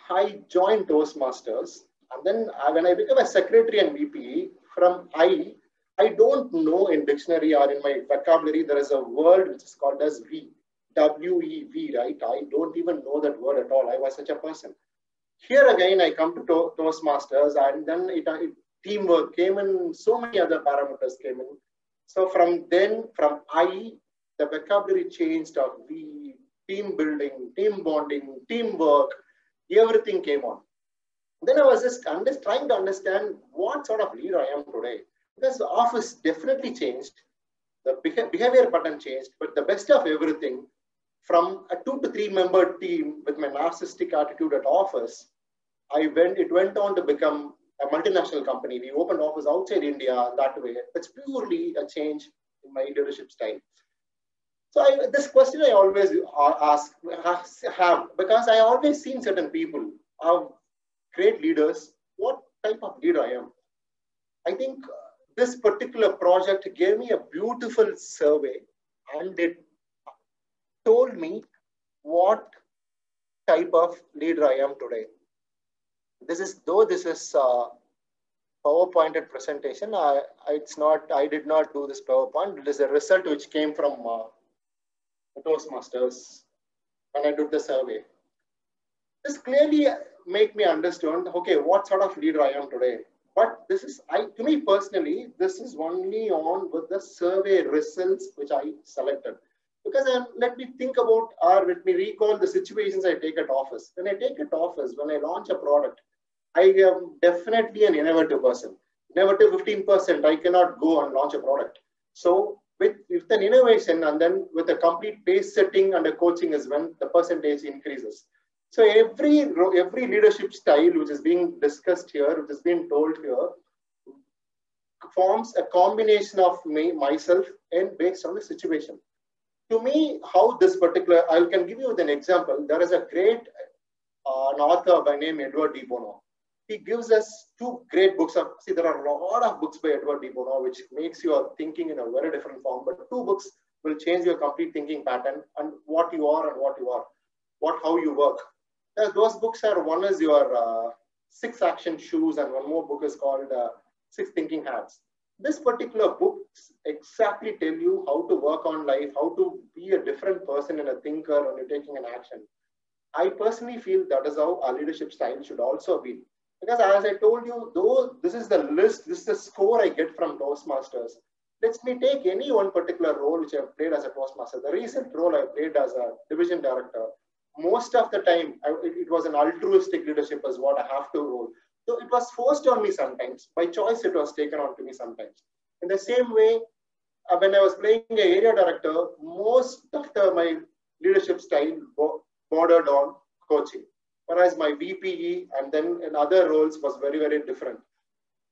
Speaker 14: I joined Toastmasters, and then when I became a secretary and VP, from I don't know in dictionary or in my vocabulary, there is a word which is called as V, W-E-V, right? I don't even know that word at all. I was such a person. Here again, I come to Toastmasters, and then teamwork came in, so many other parameters came in. So from then, from I, the vocabulary changed of V, team building, team bonding, teamwork, everything came on. Then I was just trying to understand what sort of leader I am today. Because the office definitely changed, the behavior pattern changed, but the best of everything, from a 2 to 3 member team with my narcissistic attitude at office, it went on to become a multinational company. We opened office outside India that way. It's purely a change in my leadership style. So this question I always have, because I always seen certain people are great leaders. What type of leader I am? I think this particular project gave me a beautiful survey, and it told me what type of leader I am today. This is a PowerPointed presentation. I did not do this PowerPoint. It is a result which came from Toastmasters when I did the survey. This clearly made me understand, okay, what sort of leader I am today. But this is, to me personally, this is only on with the survey results which I selected. Because let me think about, or let me recall the situations I take at office. When I take at office, when I launch a product, I am definitely an innovative person. Innovative 15%, I cannot go and launch a product. So with an innovation and then with a complete pace setting and a coaching is when the percentage increases. So every leadership style which is being discussed here, which is being told here, forms a combination of myself and based on the situation. To me, how this particular, I can give you an example. There is a great an author by name Edward de Bono. He gives us two great books. There are a lot of books by Edward de Bono which makes your thinking in a very different form, but two books will change your complete thinking pattern and what you are and what you are, how you work. Those books are, one is your 6 Action Shoes and one more book is called 6 Thinking Hats. This particular book exactly tell you how to work on life, how to be a different person and a thinker when you're taking an action. I personally feel that is how our leadership style should also be. Because as I told you, though this is the list, this is the score I get from Toastmasters. Let me take any one particular role which I've played as a Toastmaster. The recent role I played as a division director, most of the time, it was an altruistic leadership is what I have to role. So it was forced on me sometimes. By choice, it was taken on to me sometimes. In the same way, when I was playing an area director, most of my leadership style bordered on coaching. Whereas my VPE and then in other roles was very, very different.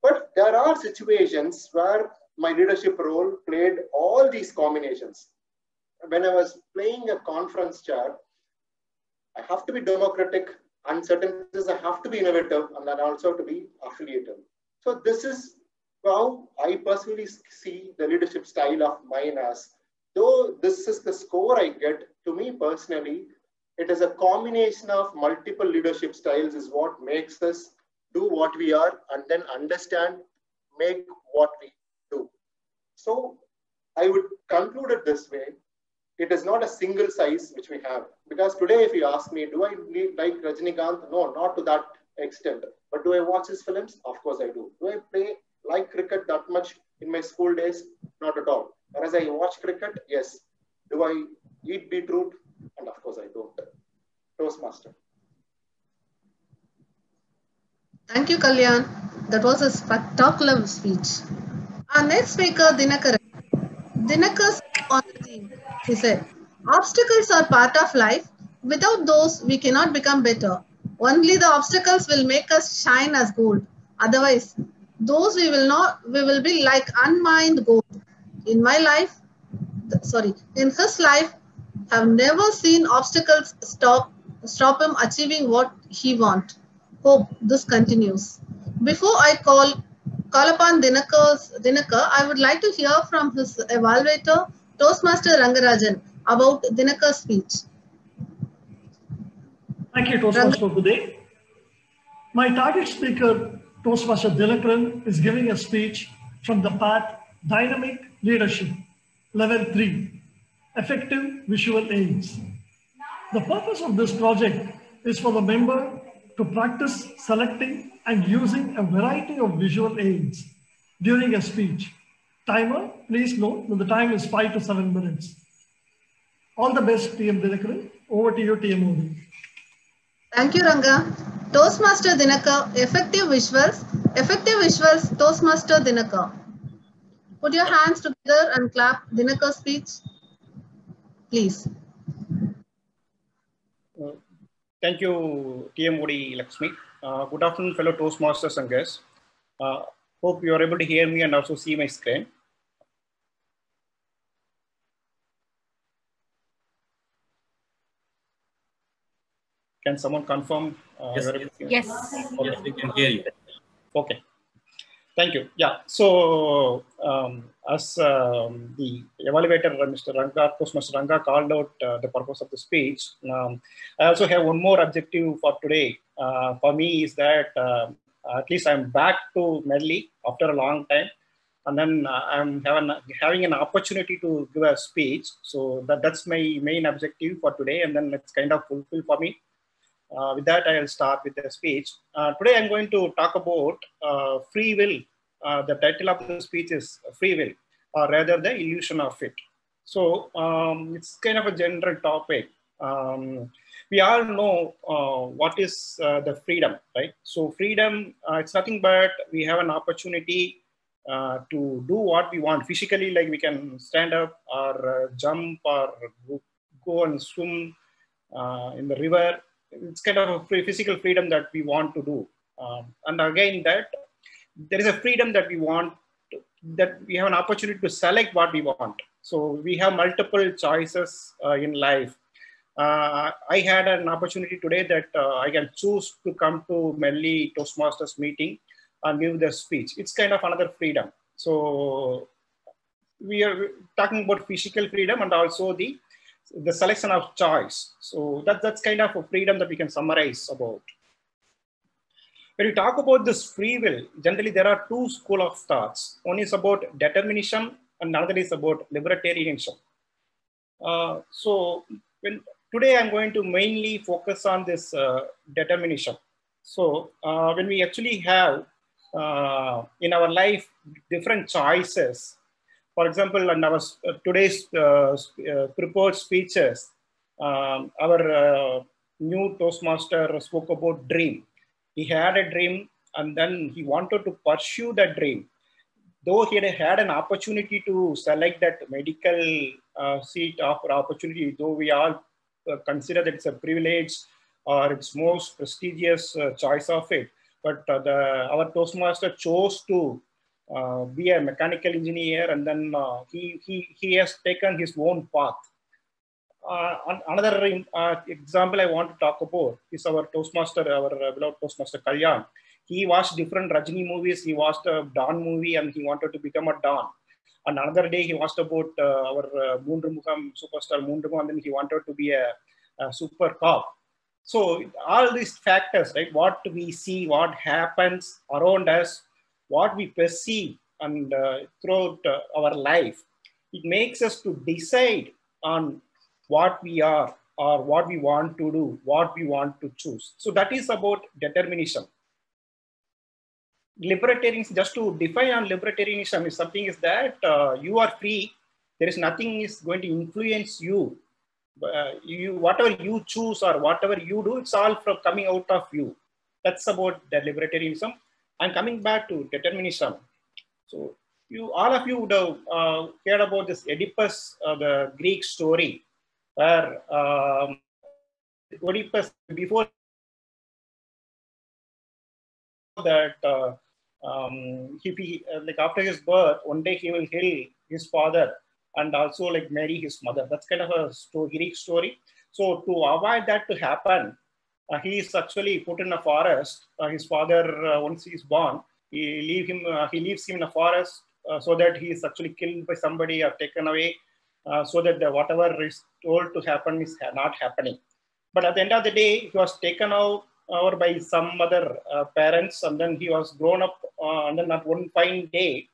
Speaker 14: But there are situations where my leadership role played all these combinations. When I was playing a conference chair, I have to be democratic, and certain things I have to be innovative, and then also to be affiliative. So this is how I personally see the leadership style of mine as. Though this is the score I get, to me personally, it is a combination of multiple leadership styles is what makes us do what we are and then understand, make what we do. So I would conclude it this way. It is not a single size which we have. Because today, if you ask me, do I like Rajinikanth? No, not to that extent. But do I watch his films? Of course I do. Do I like cricket that much in my school days? Not at all. Whereas I watch cricket, yes. Do I eat beetroot? And of course I don't. Toastmaster.
Speaker 5: Thank you, Kalyan. That was a spectacular speech. Our next speaker, Dinakar. Dinakar on the theme. He said, obstacles are part of life. Without those, we cannot become better. Only the obstacles will make us shine as gold. Otherwise, those we will be like unmined gold. In my life, in his life, have never seen obstacles stop him achieving what he wants. Hope this continues. Before I call upon Dinakar, I would like to hear from his evaluator, Toastmaster Rangarajan, about Dinakar's speech.
Speaker 15: Thank you, Toastmaster, for today. My target speaker, Toastmaster Dinakaran, is giving a speech from the path Dynamic Leadership, Level 3, Effective Visual Aids. The purpose of this project is for the member to practice selecting and using a variety of visual aids during a speech. Timer, please note that the time is 5 to 7 minutes. All the best, TM Dinakaran. Over to you, TM Modi.
Speaker 5: Thank you, Ranga. Toastmaster Dinakar, effective visuals, Toastmaster Dinakar. Put your hands together and clap Dinakar's speech, please.
Speaker 16: Thank you, TM Modi Lakshmi. Good afternoon, fellow Toastmasters and guests. Hope you are able to hear me and also see my screen. Can someone confirm?
Speaker 8: Yes, we can hear you.
Speaker 16: Okay. Thank you. Yeah. So, as the evaluator, Mr. Ranga, Toastmaster Ranga, called out the purpose of the speech, I also have one more objective for today. For me, is that at least I'm back to Medley after a long time, and then I'm having an opportunity to give a speech. So that's my main objective for today, and then it's kind of fulfilled for me. With that, I'll start with the speech. Today, I'm going to talk about free will. The title of the speech is Free Will, or rather the illusion of it. So it's kind of a general topic. We all know what is the freedom, right? So freedom, it's nothing but we have an opportunity to do what we want physically, like we can stand up or jump or go and swim in the river. It's kind of a physical freedom that we want to do. And again, that there is a freedom that we want, that we have an opportunity to select what we want. So we have multiple choices in life. I had an opportunity today that I can choose to come to Medley Toastmasters meeting and give the speech. It's kind of another freedom. So we are talking about physical freedom and also the selection of choice. So that's kind of a freedom that we can summarize about. When we talk about this free will, generally there are two schools of thoughts. One is about determinism and another is about libertarianism. So today I'm going to mainly focus on this determinism. So when we actually have in our life different choices, for example, in our today's prepared speeches, our new Toastmaster spoke about dream. He had a dream and then he wanted to pursue that dream. Though he had an opportunity to select that medical seat of opportunity, though we all consider that it's a privilege or it's most prestigious choice of it, but our Toastmaster chose to be a mechanical engineer, and then he has taken his own path. Another example I want to talk about is our Toastmaster, our beloved Toastmaster Kalyan. He watched different Rajini movies. He watched a Don movie and he wanted to become a Don. And another day he watched about our Moondrumukham superstar Moondrumukham, and then he wanted to be a super cop. So all these factors, right? What we see, what happens around us, what we perceive and throughout our life, it makes us to decide on what we are or what we want to do, what we want to choose. So that is about determinism. Libertarianism, just to define on libertarianism, is something is that you are free. There is nothing is going to influence you. Whatever you choose or whatever you do, it's all from coming out of you. That's about the libertarianism. And coming back to determinism. So all of you would have heard about this Oedipus, the Greek story, where Oedipus, before that, like after his birth, one day he will kill his father and also like marry his mother. That's kind of a Greek story. So to avoid that to happen, he is actually put in a forest. His father, once he is born, he leaves him in a forest so that he is actually killed by somebody or taken away, so that whatever is told to happen is not happening. But at the end of the day, he was taken out or by some other parents, and then he was grown up, and then on one fine day,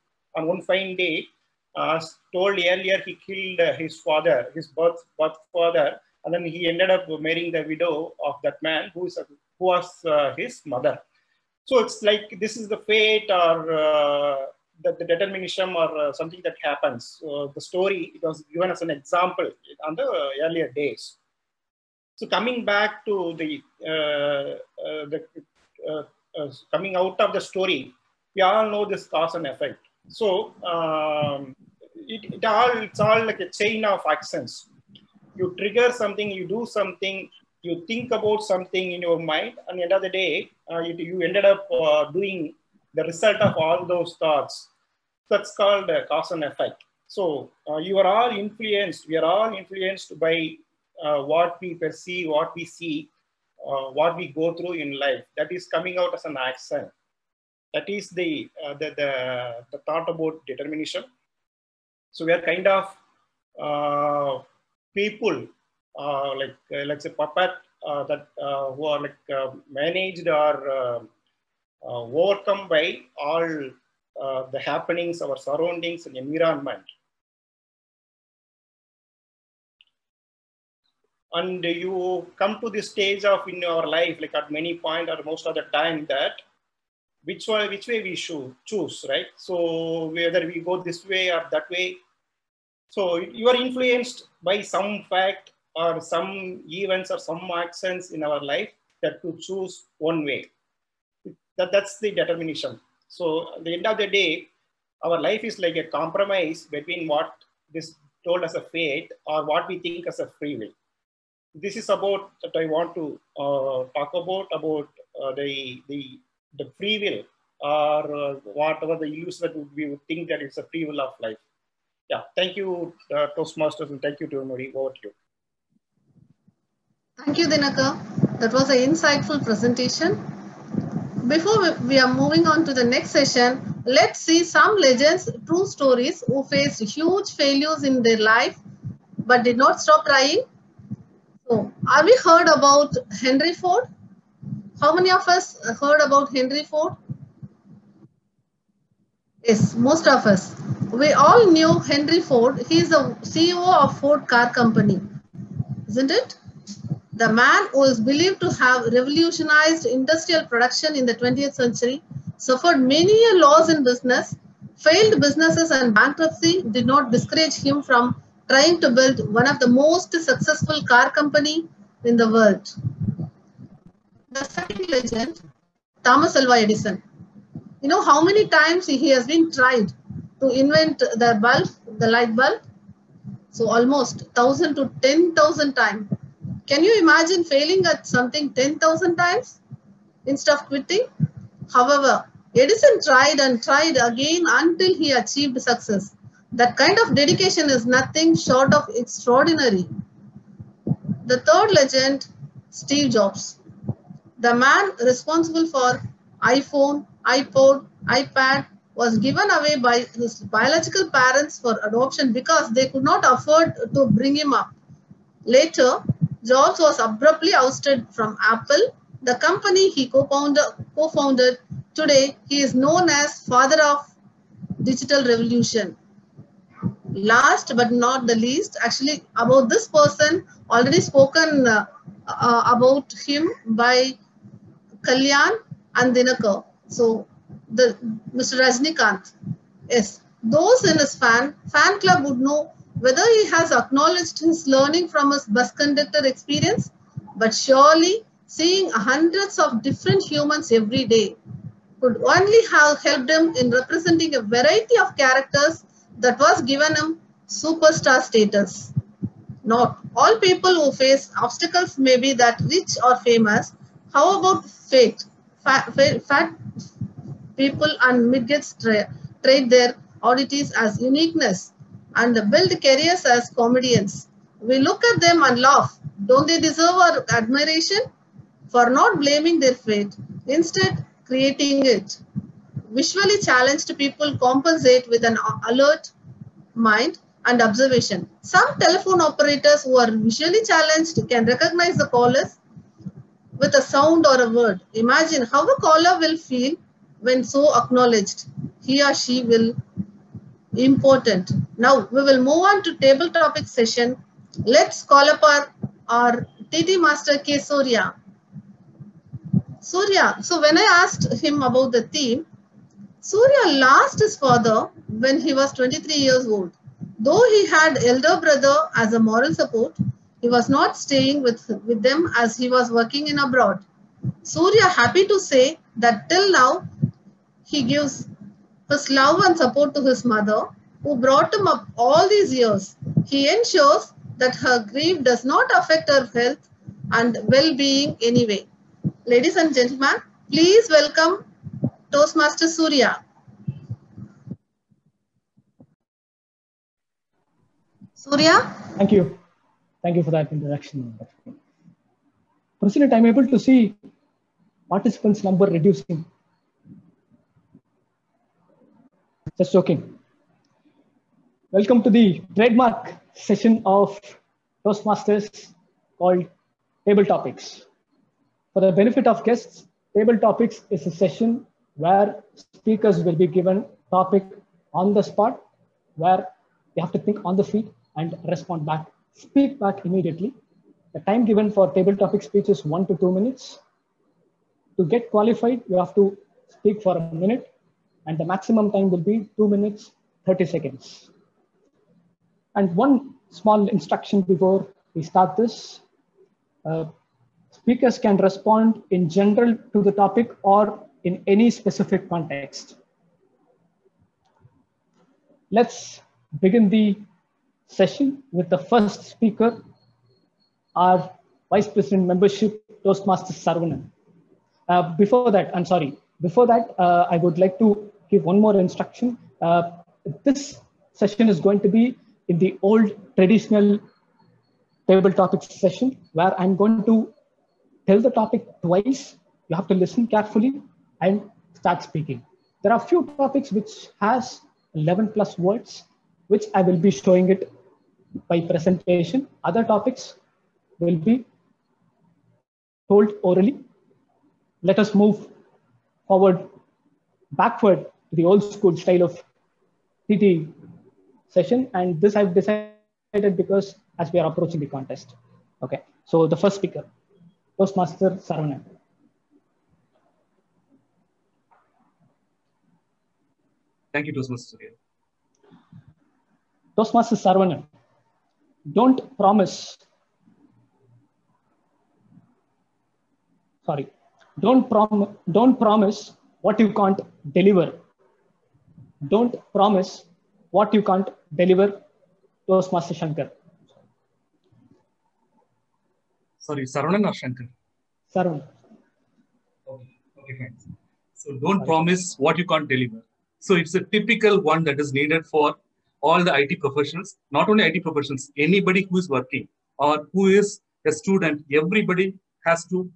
Speaker 16: told earlier, he killed his father, his birth father, and then he ended up marrying the widow of that man who was his mother. So it's like this is the fate or the determinism or something that happens. The story, it was given as an example on the earlier days. So coming back to the coming out of the story, we all know this cause and effect. So it's all like a chain of actions. You trigger something, you do something, you think about something in your mind, and at the end of the day, you ended up doing the result of all those thoughts. That's called cause and effect. So you are all influenced. We are all influenced by what we perceive, what we see, what we go through in life. That is coming out as an action. That is the thought about determinism. So we are kind of people like let's say puppet that who are like managed or overcome by all the happenings, our surroundings and environment. And you come to this stage of in our life, like at many point or most of the time, that which way we should choose, right? So whether we go this way or that way. So you are influenced by some fact or some events or some actions in our life that to choose one way. That's the determination. So at the end of the day, our life is like a compromise between what is told as a fate or what we think as a free will. This is about that I want to talk about the free will, or whatever the use that we would think that it's a free will of life. Yeah, thank you, Toastmasters, and thank you, Tirumuri. Over to you.
Speaker 5: Thank you, Dinakar. That was an insightful presentation. Before we are moving on to the next session, let's see some legends, true stories who faced huge failures in their life but did not stop trying. So, have we heard about Henry Ford? How many of us heard about Henry Ford? Yes, most of us. We all knew Henry Ford. He is the CEO of Ford Car Company, isn't it? The man who is believed to have revolutionized industrial production in the 20th century suffered many loss in business. Failed businesses and bankruptcy did not discourage him from trying to build one of the most successful car company in the world. The second legend, Thomas Alva Edison. You know how many times he has been tried to invent the bulb, the light bulb? So almost 1,000 to 10,000 times. Can you imagine failing at something 10,000 times instead of quitting? However, Edison tried and tried again until he achieved success. That kind of dedication is nothing short of extraordinary. The third legend, Steve Jobs. The man responsible for iPhone, iPod, iPad was given away by his biological parents for adoption because they could not afford to bring him up. Later, Jobs was abruptly ousted from Apple, the company he co-founded. Today, he is known as father of digital revolution. Last but not the least, actually about this person, already spoken about him by Kalyan and Dinakar. So, Mr. Rajnikant, yes, those in his fan club would know whether he has acknowledged his learning from his bus conductor experience, but surely seeing hundreds of different humans every day could only have helped him in representing a variety of characters that was given him superstar status. Not all people who face obstacles may be that rich or famous. How about fate? Fat people and midgets trade their oddities as uniqueness and build careers as comedians. We look at them and laugh. Don't they deserve our admiration for not blaming their fate, instead creating it? Visually challenged people compensate with an alert mind and observation. Some telephone operators who are visually challenged can recognize the callers with a sound or a word. Imagine how a caller will feel when so acknowledged. He or she will important. Now we will move on to table topic session. Let's call up our TT Master K. Surya. Surya, so when I asked him about the theme, Surya lost his father when he was 23 years old. Though he had elder brother as a moral support, he was not staying with them as he was working in abroad. Surya happy to say that till now he gives his love and support to his mother, who brought him up all these years. He ensures that her grief does not affect her health and well-being anyway. Ladies and gentlemen, please welcome Toastmaster Surya. Surya?
Speaker 17: Thank you. Thank you for that introduction. President, I'm able to see participants' number reducing. Just joking. Welcome to the trademark session of Toastmasters called Table Topics. For the benefit of guests, Table Topics is a session where speakers will be given topic on the spot, where they have to think on the feet and respond back, speak back immediately. The time given for table topic speech is 1 to 2 minutes. To get qualified, you have to speak for a minute, and the maximum time will be 2 minutes, 30 seconds. And one small instruction before we start this. Speakers can respond in general to the topic or in any specific context. let's begin the session with the first speaker, our Vice President Membership, Toastmasters Saravanan. Before that, I would like to give one more instruction. This session is going to be in the old traditional table topics session, where I'm going to tell the topic twice. You have to listen carefully and start speaking. There are a few topics which has 11 plus words, which I will be showing it by presentation. Other topics will be told orally. Let us move backward to the old school style of TT session. And this I've decided because as we are approaching the contest. Okay, so the first speaker, Toastmaster Saravanan.
Speaker 18: Thank you, Toastmaster.
Speaker 17: Toastmaster Saravanan, don't promise what you can't deliver. Don't promise what you can't deliver, Toastmaster Shankar.
Speaker 18: Sorry, Saravanan or Shankar?
Speaker 17: Saravanan.
Speaker 18: Okay, fine. So don't promise what you can't deliver. So it's a typical one that is needed for all the IT professionals, not only IT professionals, anybody who is working or who is a student, everybody has to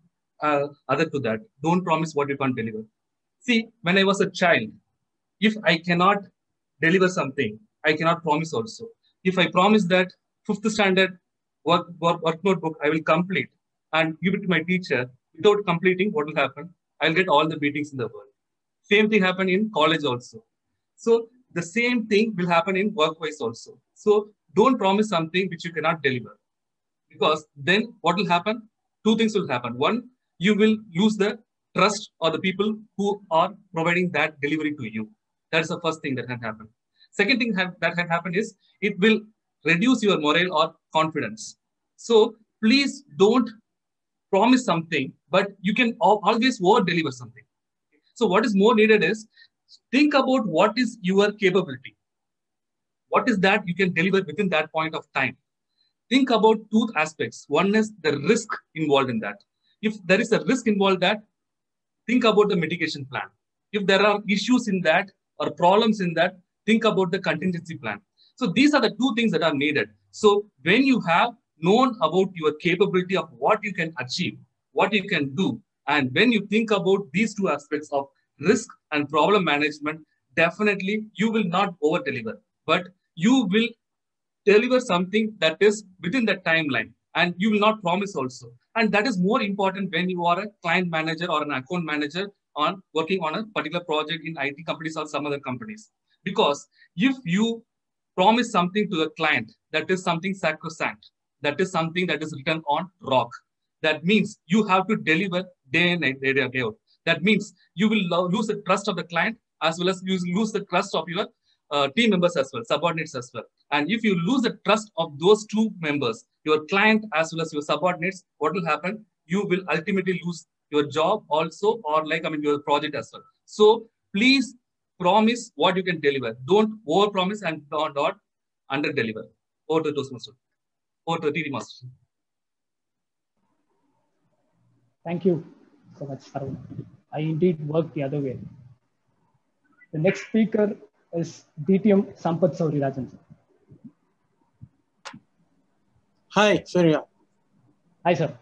Speaker 18: other to that. Don't promise what you can't deliver. See, when I was a child, if I cannot deliver something, I cannot promise also. If I promise that 5th standard work notebook I will complete and give it to my teacher, without completing, what will happen? I'll get all the beatings in the world. Same thing happened in college also. So the same thing will happen in work-wise also. So don't promise something which you cannot deliver. Because then what will happen? Two things will happen. One, you will lose the trust of the people who are providing that delivery to you. That's the first thing that can happen. Second thing that can happen is it will reduce your morale or confidence. So please don't promise something, but you can always over-deliver something. So what is more needed is think about what is your capability. What is that you can deliver within that point of time? Think about two aspects. One is the risk involved in that. If there is a risk involved that, think about the mitigation plan. If there are issues in that or problems in that, think about the contingency plan. So these are the two things that are needed. So when you have known about your capability of what you can achieve, what you can do, and when you think about these two aspects of risk and problem management, definitely you will not over-deliver, but you will deliver something that is within the timeline, and you will not promise also. And that is more important when you are a client manager or an account manager on working on a particular project in IT companies or some other companies. Because if you promise something to the client, that is something sacrosanct, that is something that is written on rock. That means you have to deliver day in, day out. That means you will lose the trust of the client as well as you lose the trust of your team members as well, subordinates as well. And if you lose the trust of those two members, your client as well as your subordinates, what will happen? You will ultimately lose your job also, or your project as well. So please promise what you can deliver. Don't over-promise and don't under-deliver. Over to the Toastmaster. Over to the TT Master.
Speaker 17: Thank you so much, Saravanan. I indeed work the other way. The next speaker is DTM Sampath Saurirajan.
Speaker 19: Hi, Surya.
Speaker 17: Hi, sir.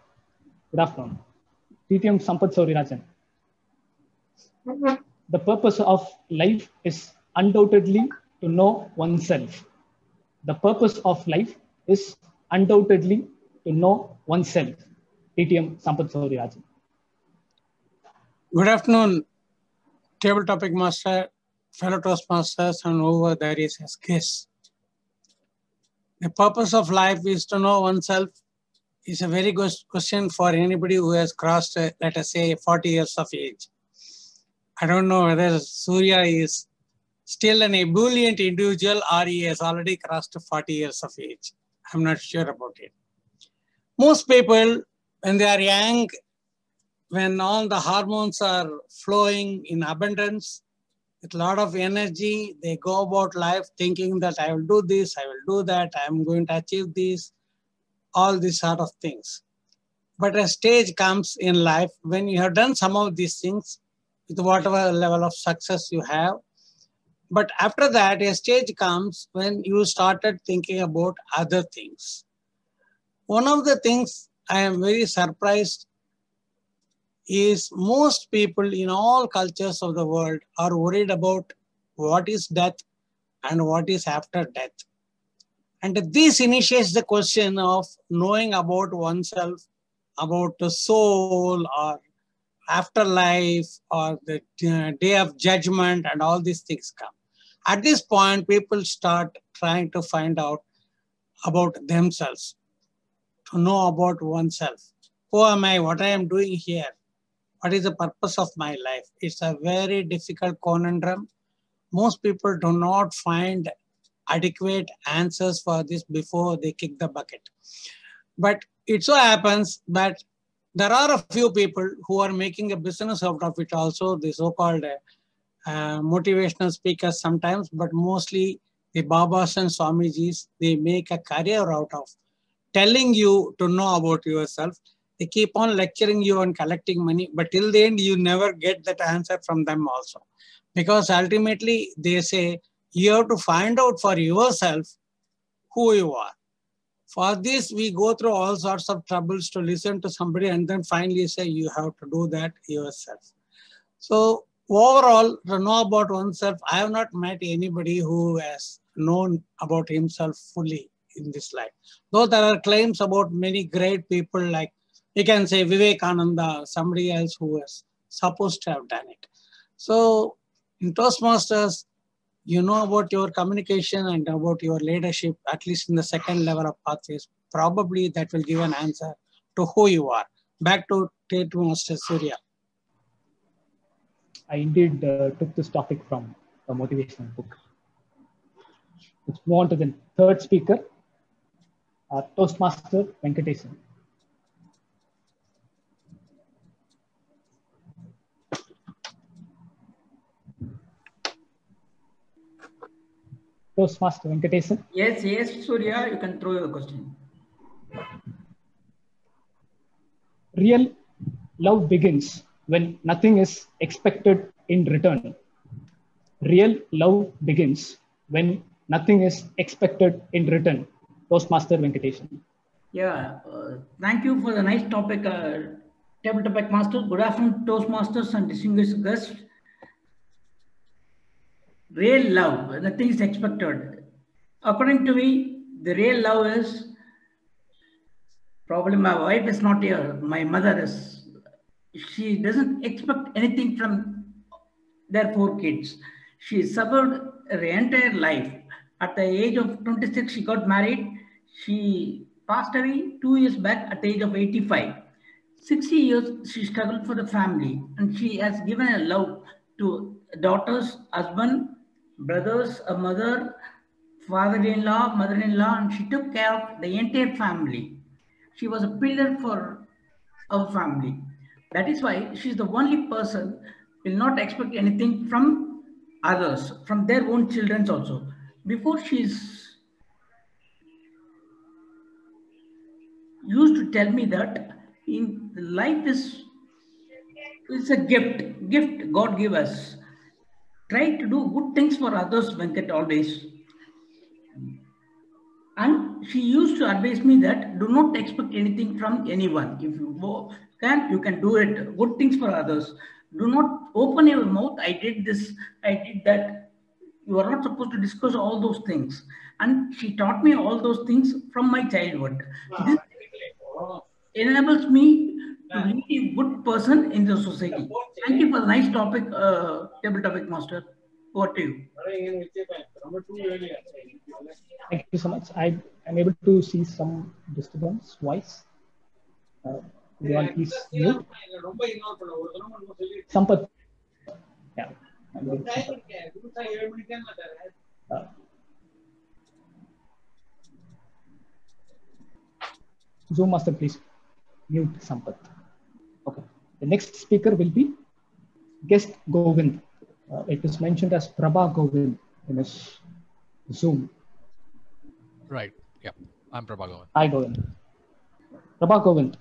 Speaker 17: Good afternoon. DTM Sampath Saurirajan. The purpose of life is undoubtedly to know oneself. The purpose of life is undoubtedly to know oneself. DTM Sampath Saurirajan.
Speaker 19: Good afternoon, table topic master, fellow Toastmasters, and whoever there is as guests. The purpose of life is to know oneself is a very good question for anybody who has crossed, let us say, 40 years of age. I don't know whether Surya is still an ebullient individual or he has already crossed 40 years of age. I'm not sure about it. Most people, when they are young, when all the hormones are flowing in abundance, with a lot of energy. They go about life thinking that I will do this, I will do that, I'm going to achieve this, all these sort of things. But a stage comes in life when you have done some of these things with whatever level of success you have. But after that, a stage comes when you started thinking about other things. One of the things I am very surprised is most people in all cultures of the world are worried about what is death and what is after death. And this initiates the question of knowing about oneself, about the soul or afterlife or the day of judgment, and all these things come. At this point, people start trying to find out about themselves, to know about oneself. Who am I? What I am doing here? What is the purpose of my life? It's a very difficult conundrum. Most people do not find adequate answers for this before they kick the bucket. But it so happens that there are a few people who are making a business out of it also, the so-called motivational speakers sometimes, but mostly the Babas and Swamijis, they make a career out of telling you to know about yourself. They keep on lecturing you and collecting money, but till the end, you never get that answer from them also. Because ultimately, they say, you have to find out for yourself who you are. For this, we go through all sorts of troubles to listen to somebody and then finally say, you have to do that yourself. So overall, to know about oneself, I have not met anybody who has known about himself fully in this life. Though there are claims about many great people like, you can say Vivekananda, somebody else who was supposed to have done it. So in Toastmasters, you know about your communication and about your leadership, at least in the second level of pathways. Probably that will give an answer to who you are. Back to Master Surya.
Speaker 17: I indeed took this topic from a motivational book. Let's move on to the third speaker, Toastmaster Venkatesan. Toastmaster Venkatesan.
Speaker 20: Yes, Surya, you can throw your question.
Speaker 17: Real love begins when nothing is expected in return. Real love begins when nothing is expected in return. Toastmaster Venkatesan.
Speaker 20: Yeah, thank you for the nice topic, Table Topic Masters. Good afternoon, Toastmasters and distinguished guests. Real love, nothing is expected. According to me, the real love is probably my wife is not here. My mother is. She doesn't expect anything from their 4 kids. She suffered her entire life. At the age of 26, she got married. She passed away 2 years back at the age of 85. 60 years she struggled for the family, and she has given a love to daughters, husband, brothers, a mother, father-in-law, mother-in-law, and she took care of the entire family. She was a pillar for our family. That is why she's the only person will not expect anything from others, from their own children also. Before she's used to tell me that in life it's a gift God gave us. Try to do good things for others, Venkat, always. And she used to advise me that do not expect anything from anyone. If you can, you can do it. Good things for others. Do not open your mouth. I did this, I did that. You are not supposed to discuss all those things. And she taught me all those things from my childhood. This enables me to be a good person in the society. Thank you for the nice topic, Table Topic Master. Over to you.
Speaker 17: Thank you so much. I'm able to see some disturbance voice. Please mute. Sampath. Yeah. Zoom Master, please mute Sampath. Okay. The next speaker will be guest Govind. It is mentioned as Prabha Govind in his Zoom.
Speaker 3: Right. Yeah. I'm Prabha Govind.
Speaker 17: Hi, Govind. Prabha Govind,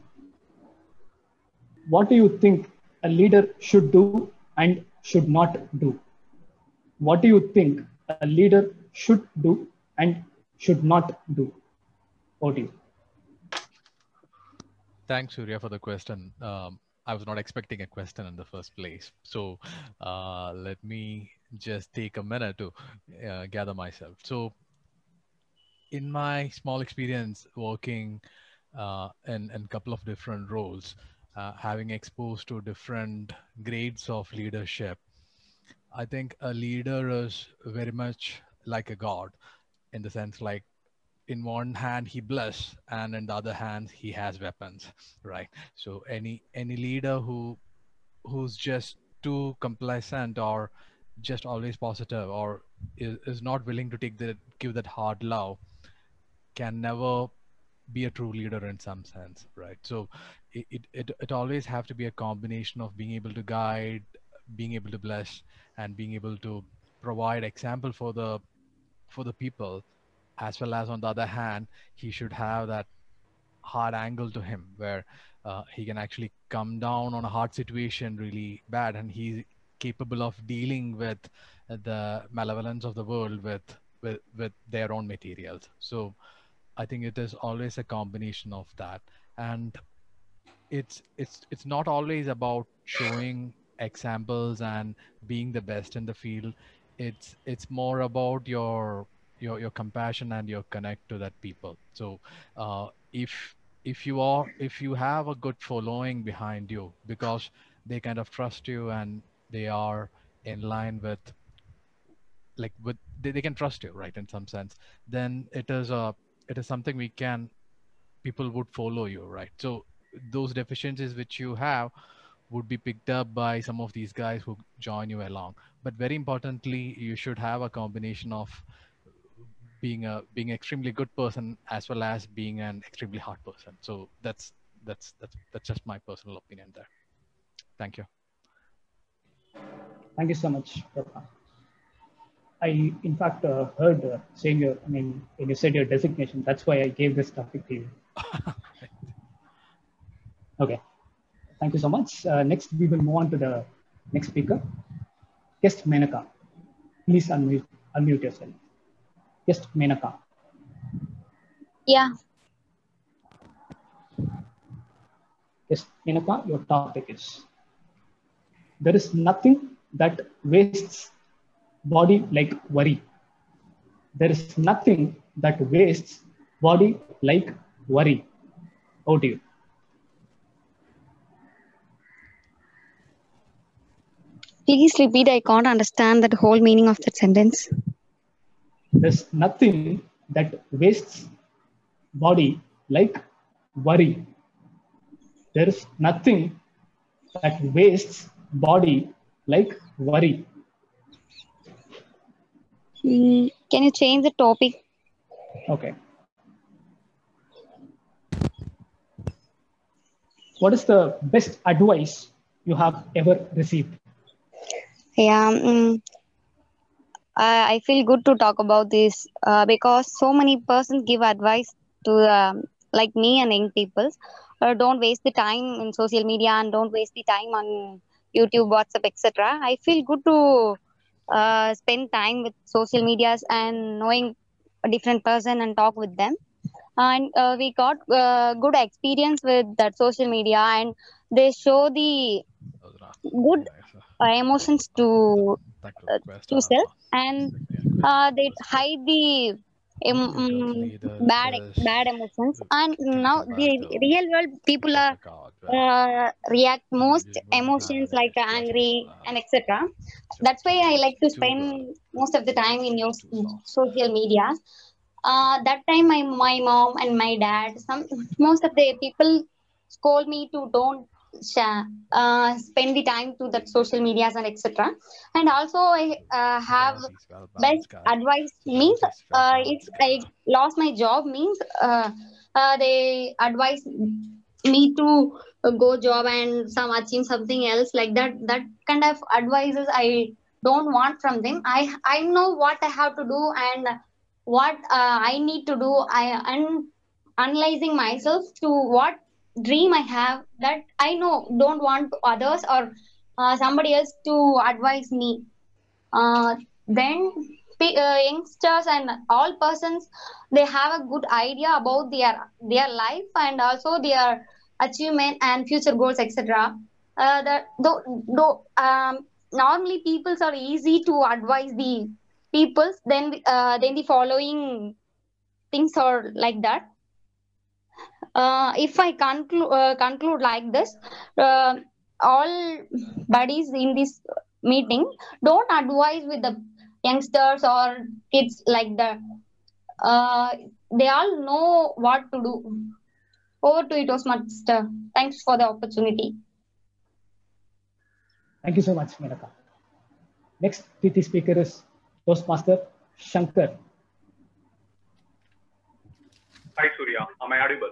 Speaker 17: what do you think a leader should do and should not do? What do you think a leader should do and should not do? Over to you.
Speaker 3: Thanks, Surya, for the question. I was not expecting a question in the first place. So let me just take a minute to gather myself. So in my small experience working in a couple of different roles, having exposed to different grades of leadership, I think a leader is very much like a god, in the sense like in one hand he bless and in the other hand he has weapons, right? So any leader who's just too complacent or just always positive or is not willing to give that hard love can never be a true leader in some sense, right? So it always have to be a combination of being able to guide, being able to bless, and being able to provide example for the people, as well as on the other hand he should have that hard angle to him where he can actually come down on a hard situation really bad and he's capable of dealing with the malevolence of the world with their own materials. So I think it is always a combination of that, and it's not always about showing examples and being the best in the field. It's more about your compassion and your connect to that people. So if you have a good following behind you because they kind of trust you and they are in line with they can trust you, right, in some sense, then it is something people would follow you, right? So those deficiencies which you have would be picked up by some of these guys who join you along. But very importantly, you should have a combination of being extremely good person as well as being an extremely hard person. So that's just my personal opinion there. Thank you.
Speaker 17: Thank you so much, Prabha. I, in fact, heard saying when you said your designation, that's why I gave this topic to you. Okay, thank you so much. Next, we will move on to the next speaker, Guest Menaka. Please unmute yourself. Guest Menaka.
Speaker 21: Yeah.
Speaker 17: Guest Menaka, your topic is, there is nothing that wastes body like worry. There is nothing that wastes body like worry. Over to you.
Speaker 21: Please repeat. I can't understand that whole meaning of that sentence.
Speaker 17: There's nothing that wastes body like worry. There is nothing that wastes body like worry.
Speaker 21: Can you change the topic?
Speaker 17: Okay. What is the best advice you have ever received?
Speaker 21: Yeah, I feel good to talk about this because so many persons give advice to like me and young people. Don't waste the time in social media and don't waste the time on YouTube, WhatsApp, etc. I feel good to spend time with social medias and knowing a different person and talk with them. And we got good experience with that social media, and they show the good emotions to self, and they hide the bad emotions. And now the real world people are react most emotions like angry and etc. That's why I like to spend most of the time in your social media. That time my mom and my dad, most of the people scold me to don't spend the time to that social medias and etc. And also I have best advice means if I lost my job means they advise me to go job and achieve something else like that. That kind of advices I don't want from them. I know what I have to do and what I need to do. I'm analyzing myself to what dream I have, that I know don't want others or somebody else to advise me. Then youngsters and all persons, they have a good idea about their life and also their achievement and future goals, etc. That though normally peoples are easy to advise the peoples, then the following things are like that. If I conclude like this, all buddies in this meeting, don't advise with the youngsters or kids like that. They all know what to do. Over to you, Toastmaster. Thanks for the opportunity.
Speaker 17: Thank you so much, Menaka. Next PT speaker is Toastmaster Shankar.
Speaker 4: Hi, Surya. Am I audible?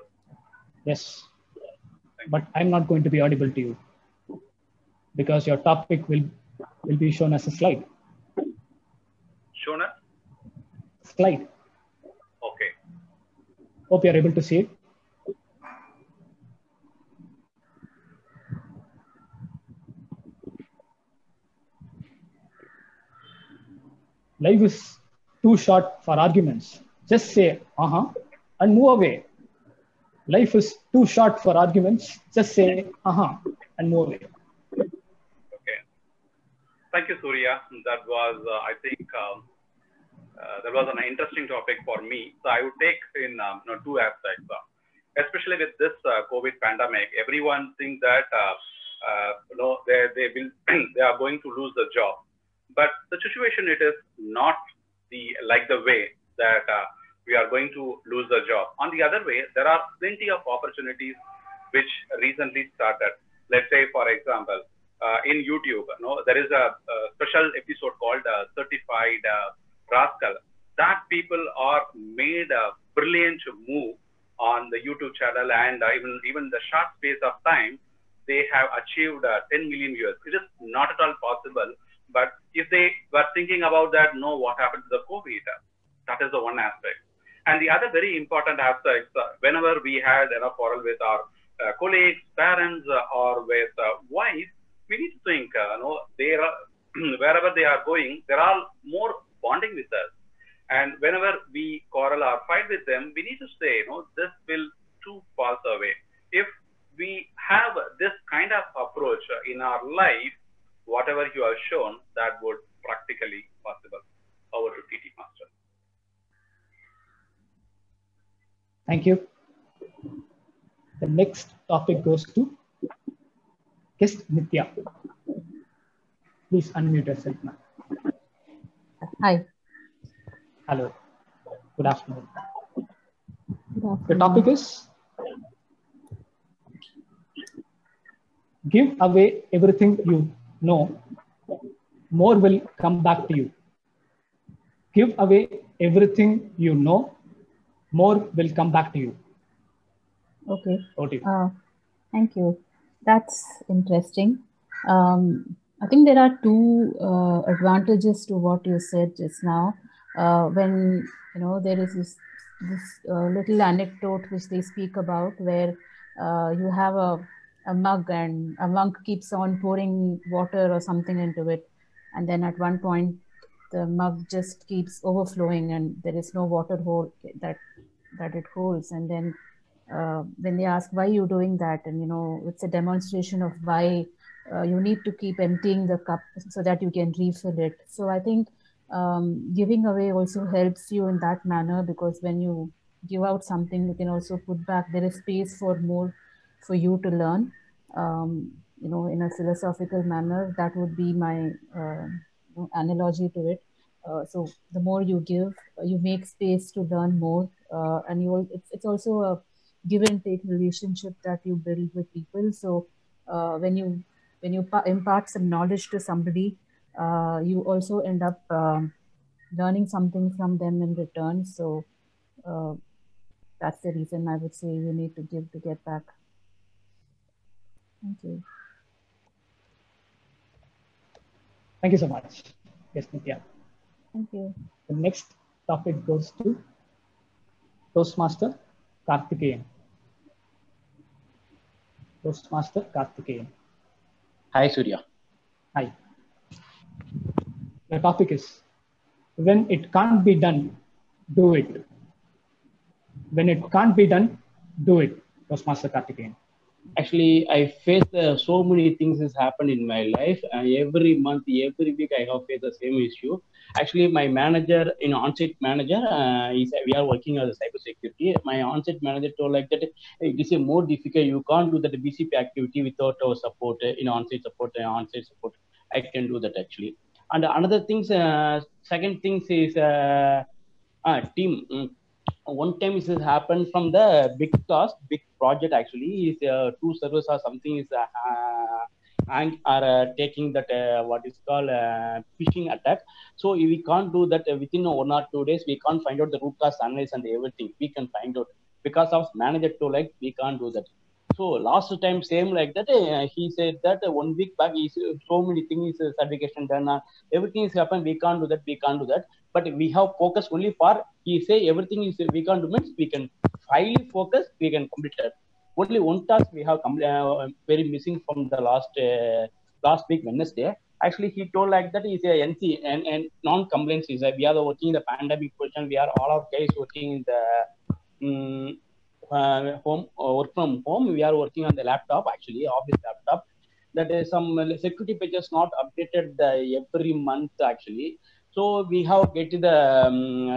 Speaker 17: Yes, but I'm not going to be audible to you because your topic will be shown as a slide.
Speaker 4: Shown as?
Speaker 17: Slide.
Speaker 4: Okay.
Speaker 17: Hope you're able to see it. Life is too short for arguments. Just say, and move away. Life is too short for arguments. Just say, and move away.
Speaker 4: Okay. Thank you, Surya. That was, I think, that was an interesting topic for me. So I would take in two aspects. Especially with this COVID pandemic, everyone thinks that they are going to lose the job. But the situation, it is not like the way that we are going to lose the job. On the other way, there are plenty of opportunities which recently started. Let's say, for example, in YouTube, there is a special episode called Certified Rascal. That people are made a brilliant move on the YouTube channel, and even the short space of time, they have achieved 10 million views. It is not at all possible. But if they were thinking about that, what happened to the COVID? That is the one aspect. And the other very important aspect, whenever we had a quarrel with our colleagues, parents, or with wives, we need to think, wherever they are going, they're all more bonding with us. And whenever we quarrel or fight with them, we need to say, this will too pass away. If we have this kind of approach in our life, whatever you have shown, that would practically possible. Over to PT Master.
Speaker 17: Thank you. The next topic goes to guest Nitya. Please unmute yourself now.
Speaker 22: Hi.
Speaker 17: Hello. Good afternoon.
Speaker 22: Good afternoon.
Speaker 17: The topic is give away everything you know, more will come back to you. Give away everything you know, more will come back to you.
Speaker 22: Okay.
Speaker 17: Okay.
Speaker 22: Thank you. That's interesting. I think there are two advantages to what you said just now. When there is this little anecdote which they speak about, where you have a mug and a monk keeps on pouring water or something into it, and then at one point the mug just keeps overflowing and there is no water hole that it holds. And then when they ask why you're doing that, and it's a demonstration of why you need to keep emptying the cup so that you can refill it. So I think giving away also helps you in that manner, because when you give out something, you can also put back. There is space for more for you to learn, in a philosophical manner. That would be my analogy to it. So the more you give, you make space to learn more, and it's also a give and take relationship that you build with people. So when you impart some knowledge to somebody, you also end up learning something from them in return. So that's the reason I would say you need to give to get back. Thank you.
Speaker 17: Thank you so much. Yes, Nitya.
Speaker 22: Thank you.
Speaker 17: The next topic goes to Toastmaster Karthikeyan. Toastmaster Karthikeyan.
Speaker 2: Hi, Surya.
Speaker 17: Hi. The topic is, when it can't be done, do it. When it can't be done, do it. Toastmaster Karthikeyan.
Speaker 2: Actually, I face so many things has happened in my life. Every month, every week, I have faced the same issue. Actually, my manager, on-site manager, we are working as a cybersecurity. My on-site manager told like that, hey, this is more difficult. You can't do that BCP activity without our support, on-site support, I can do that actually. And another things, second things is team. One time this has happened from the big project actually is 2 servers or something is taking that what is called phishing attack. So we can't do that within 1 or 2 days. We can't find out the root cause analysis and everything. We can find out because of manager told like we can't do that. So last time same like that. He said that 1 week back so many things certification done. Everything is happened. We can't do that. We can't do that. But we have focused only for, he say everything is we can't do means we can highly focus, we can complete it. Only one task we have very missing from the last week Wednesday. Actually, he told like that is a NC and non-compliance is we are working in the pandemic position. We are all our guys working in the home work from home. We are working on the laptop actually, office laptop. That is some security pages not updated every month actually. So we have get the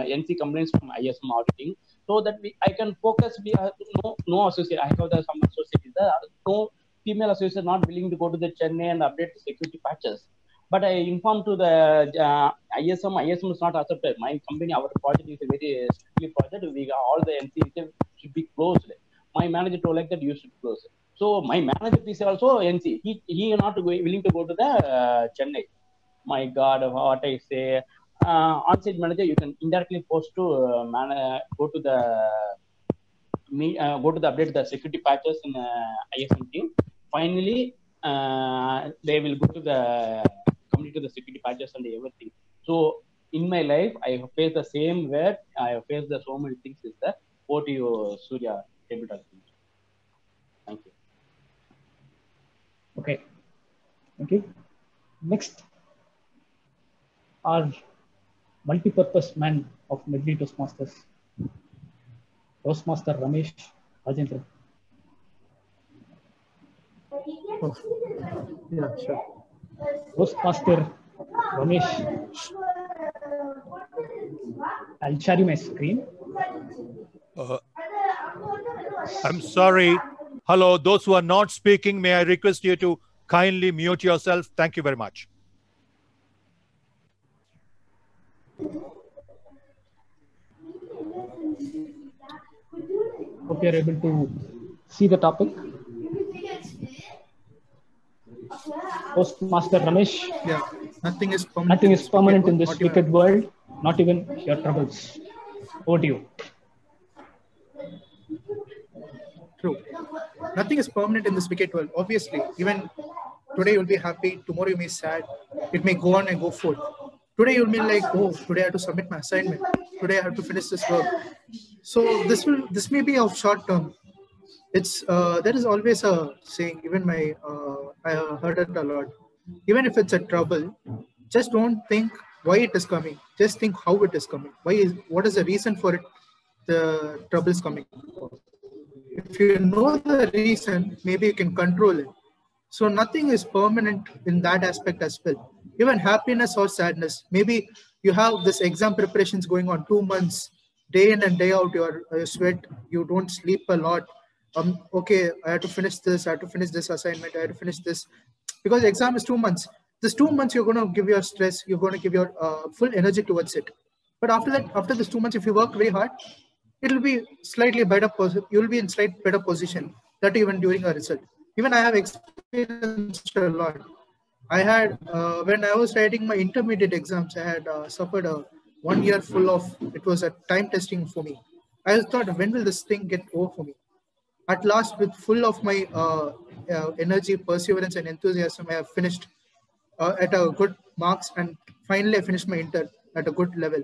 Speaker 2: NC complaints from ISM auditing, so that I can focus. We have no associate. I have some associates. No female associate not willing to go to the Chennai and update the security patches. But I informed to the ISM. ISM is not accepted. My company, our project is a very strictly project. We got all the NC should be closed. My manager told like that you should close it. So my manager is also NC. He not willing to go to the Chennai. My God, what I say, on-site manager, you can indirectly post to go to the update the security patches in ISM team. Finally, they will go to the complete to the security patches and everything. So in my life, I have faced the same where I have faced the so many things. Is that over to you, Surya? Thank you.
Speaker 17: Okay. Thank you. Next, our multi-purpose man of Medley Toastmasters, Toastmaster Ramesh Rajendra.
Speaker 1: Oh. Yeah, sure.
Speaker 17: Toastmaster Ramesh, I'll share you my screen.
Speaker 7: I'm sorry. Hello, those who are not speaking, may I request you to kindly mute yourself? Thank you very much.
Speaker 17: Hope you're able to see the topic. Toastmaster Ramesh.
Speaker 1: Yeah, nothing is permanent.
Speaker 17: Nothing is permanent in this wicked world, not even your troubles. Over to you.
Speaker 1: True. Nothing is permanent in this wicked world. Obviously, even today you'll be happy, tomorrow you may be sad. It may go on and go forth. Today you'll be like, oh, today I have to submit my assignment. Today I have to finish this work. So this may be of short term. It's there is always a saying. Even I heard it a lot. Even if it's a trouble, just don't think why it is coming. Just think how it is coming. What is the reason for it? The trouble is coming. If you know the reason, maybe you can control it. So nothing is permanent in that aspect as well. Even happiness or sadness. Maybe you have this exam preparations going on 2 months, day in and day out. You sweat. You don't sleep a lot. Okay, I have to finish this. I have to finish this assignment. I have to finish this, because the exam is 2 months. This 2 months you're going to give your stress. You're going to give your full energy towards it. But after that, after this 2 months, if you work very hard, it'll be slightly better. You'll be in slightly better position. That even during a result. Even I have experienced a lot. I had when I was writing my intermediate exams, I had suffered a 1 year full of. It was a time testing for me. I thought, when will this thing get over for me? At last, with full of my energy, perseverance, and enthusiasm, I have finished at a good marks, and finally I finished my inter at a good level.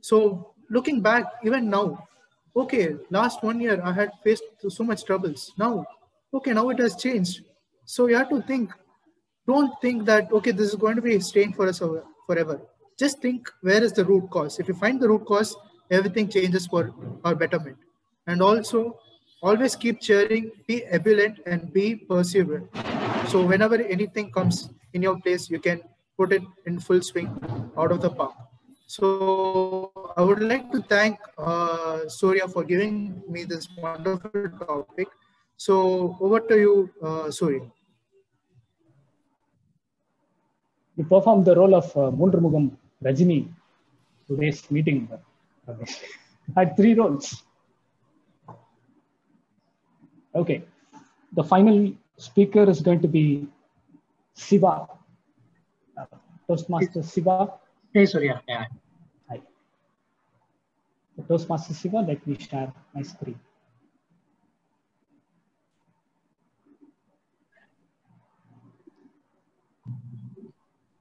Speaker 1: So looking back, even now, okay, last 1 year I had faced so much troubles. Now, okay, now it has changed. So you have to think. Don't think that, okay, this is going to be staying for us forever. Just think, where is the root cause? If you find the root cause, everything changes for our betterment. And also, always keep cheering, be ebullient, and be perseverant. So whenever anything comes in your place, you can put it in full swing out of the park. So I would like to thank Surya for giving me this wonderful topic. So over to you, Surya.
Speaker 17: You performed the role of Mundramugam Rajini today's meeting. Had 3 roles. Okay, the final speaker is going to be Siva. Toastmaster Siva.
Speaker 6: Hey, Surya. Yeah.
Speaker 17: Hi. The Toastmaster Siva, let me share my screen.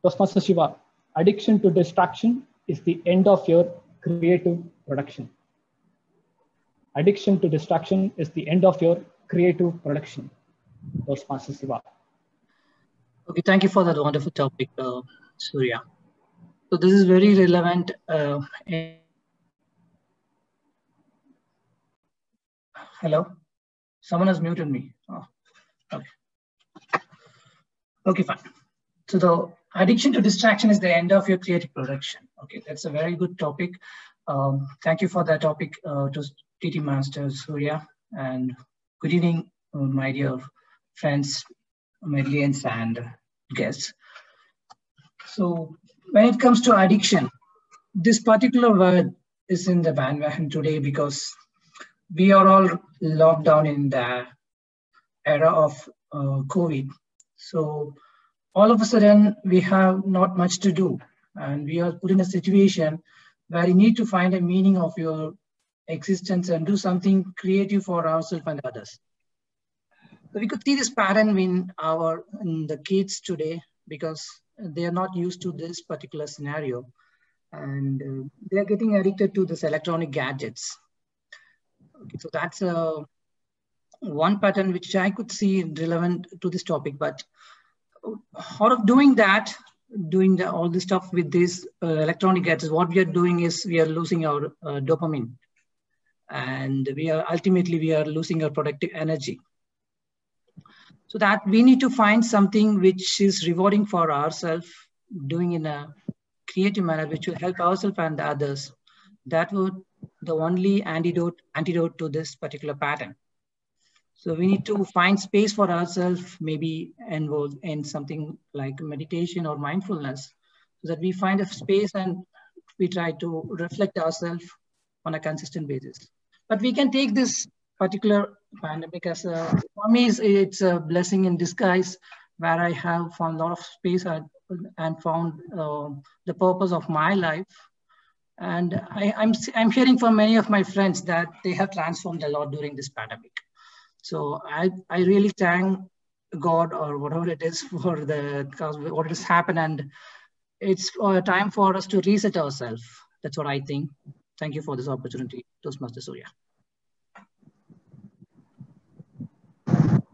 Speaker 17: Toastmaster Siva, addiction to distraction is the end of your creative production. Addiction to distraction is the end of your creative production. Toastmaster Siva.
Speaker 6: Okay, thank you for that wonderful topic, Surya. So this is very relevant. Hello? Someone has muted me. Oh, okay. Okay, fine. So the addiction to distraction is the end of your creative production. Okay, that's a very good topic. Thank you for that topic to TT Master Surya, and good evening, my dear friends, Medlians and guests. So when it comes to addiction, this particular word is in the bandwagon today because we are all locked down in the era of COVID. So all of a sudden, we have not much to do, and we are put in a situation where you need to find a meaning of your existence and do something creative for ourselves and others. So we could see this pattern in the kids today because they are not used to this particular scenario, and they are getting addicted to this electronic gadgets. Okay, so that's one pattern which I could see relevant to this topic, but out of doing that, all this stuff with these electronic gadgets, what we are doing is we are losing our dopamine, and we are losing our productive energy. So that we need to find something which is rewarding for ourselves, doing in a creative manner, which will help ourselves and others. That would the only antidote to this particular pattern. So we need to find space for ourselves, maybe involved in something like meditation or mindfulness, so that we find a space and we try to reflect ourselves on a consistent basis. But we can take this particular pandemic as for me, it's a blessing in disguise, where I have found a lot of space and found the purpose of my life. And I'm hearing from many of my friends that they have transformed a lot during this pandemic. So I really thank God or whatever it is for what has happened, and it's a time for us to reset ourselves. That's what I think. Thank you for this opportunity, Toastmaster Surya.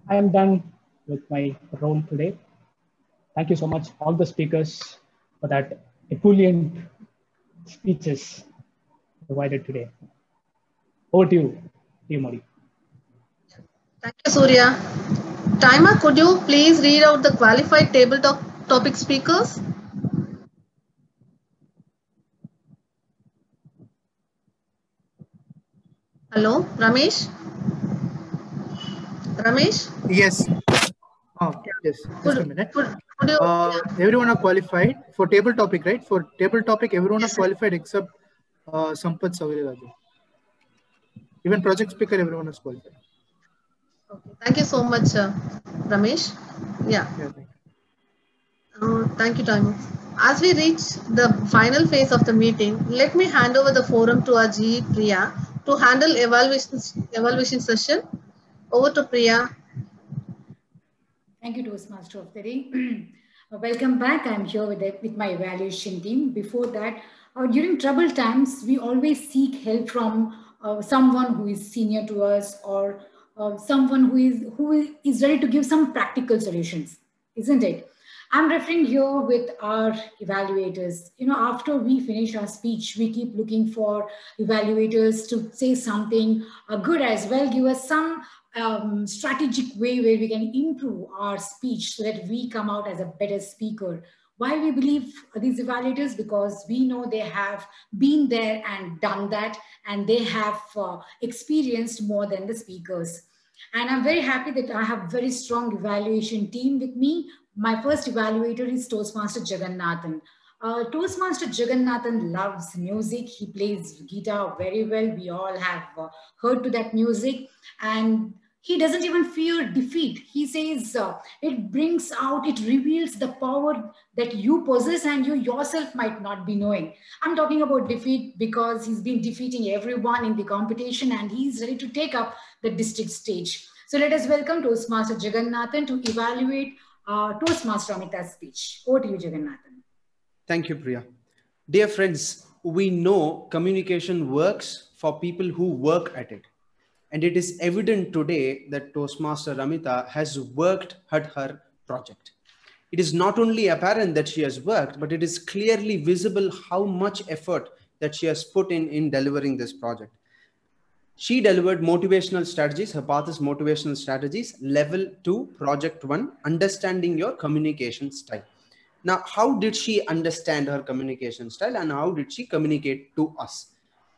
Speaker 17: I am done with my role today. Thank you so much, all the speakers, for that ebullient speeches provided today. Over to you, Modi.
Speaker 5: Thank you, Surya. Timer, could you please read out the qualified table topic speakers? Hello, Ramesh? Ramesh?
Speaker 1: Yes. Yes, just a minute. Everyone are qualified for table topic, right? For table topic, everyone is qualified except Sampath Saviraju. Even project speaker, everyone is qualified.
Speaker 5: Okay. Thank you so much, Ramesh. Yeah. Thank you, Timer. As we reach the final phase of the meeting, let me hand over the forum to our GE Priya to handle evaluation session. Over to Priya.
Speaker 10: Thank you, Toastmaster of the day.
Speaker 9: Welcome back. I'm here with my evaluation team. Before that, during troubled times, we always seek help from someone who is senior to us, or someone who is ready to give some practical solutions, isn't it? I'm referring here with our evaluators. You know, after we finish our speech, we keep looking for evaluators to say something good as well, give us some strategic way where we can improve our speech so that we come out as a better speaker. Why we believe these evaluators? Because we know they have been there and done that, and they have experienced more than the speakers. And I'm very happy that I have a very strong evaluation team with me. My first evaluator is Toastmaster Jagannathan. Toastmaster Jagannathan loves music. He plays guitar very well. We all have heard to that music. And he doesn't even fear defeat. He says it brings out, it reveals the power that you possess and you yourself might not be knowing. I'm talking about defeat because he's been defeating everyone in the competition and he's ready to take up the district stage. So let us welcome Toastmaster Jagannathan to evaluate Toastmaster Amita's speech. Over to you, Jagannathan.
Speaker 10: Thank you, Priya. Dear friends, we know communication works for people who work at it. And it is evident today that Toastmaster Amita has worked at her project. It is not only apparent that she has worked, but it is clearly visible how much effort that she has put in delivering this project. She delivered motivational strategies. Her path is motivational strategies, level 2, project 1, understanding your communication style. Now, how did she understand her communication style and how did she communicate to us?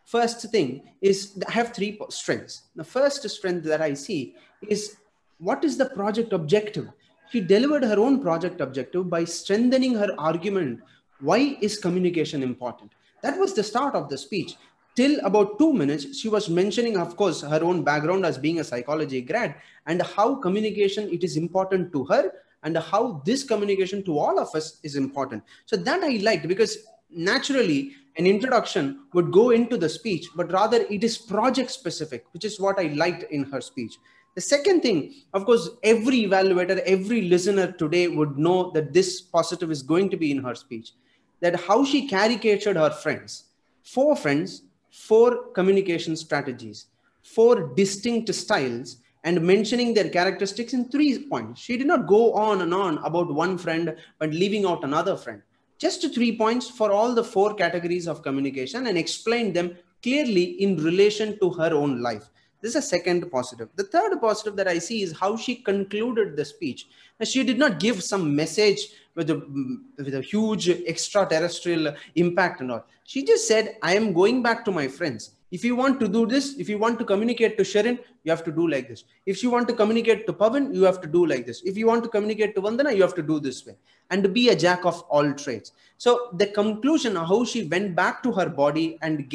Speaker 10: First thing is, I have 3 strengths. The first strength that I see is, what is the project objective? She delivered her own project objective by strengthening her argument. Why is communication important? That was the start of the speech. Till about 2 minutes, she was mentioning, of course, her own background as being a psychology grad and how communication, it is important to her and how this communication to all of us is important. So that I liked, because naturally an introduction would go into the speech, but rather it is project specific, which is what I liked in her speech. The second thing, of course, every evaluator, every listener today would know that this positive is going to be in her speech, that how she caricatured her friends. 4 friends, 4 communication strategies, 4 distinct styles, and mentioning their characteristics in 3 points. She did not go on and on about one friend, but leaving out another friend. Just 3 points for all the 4 categories of communication and explain them clearly in relation to her own life. This is a second positive. The third positive that I see is how she concluded the speech. Now, she did not give some message with a huge extraterrestrial impact and all. She just said, I am going back to my friends. If you want to do this, if you want to communicate to Sharon, you have to do like this. If you want to communicate to Pavan, you have to do like this. If you want to communicate to Vandana, you have to do this way. And to be a jack of all trades. So the conclusion of how she went back to her body and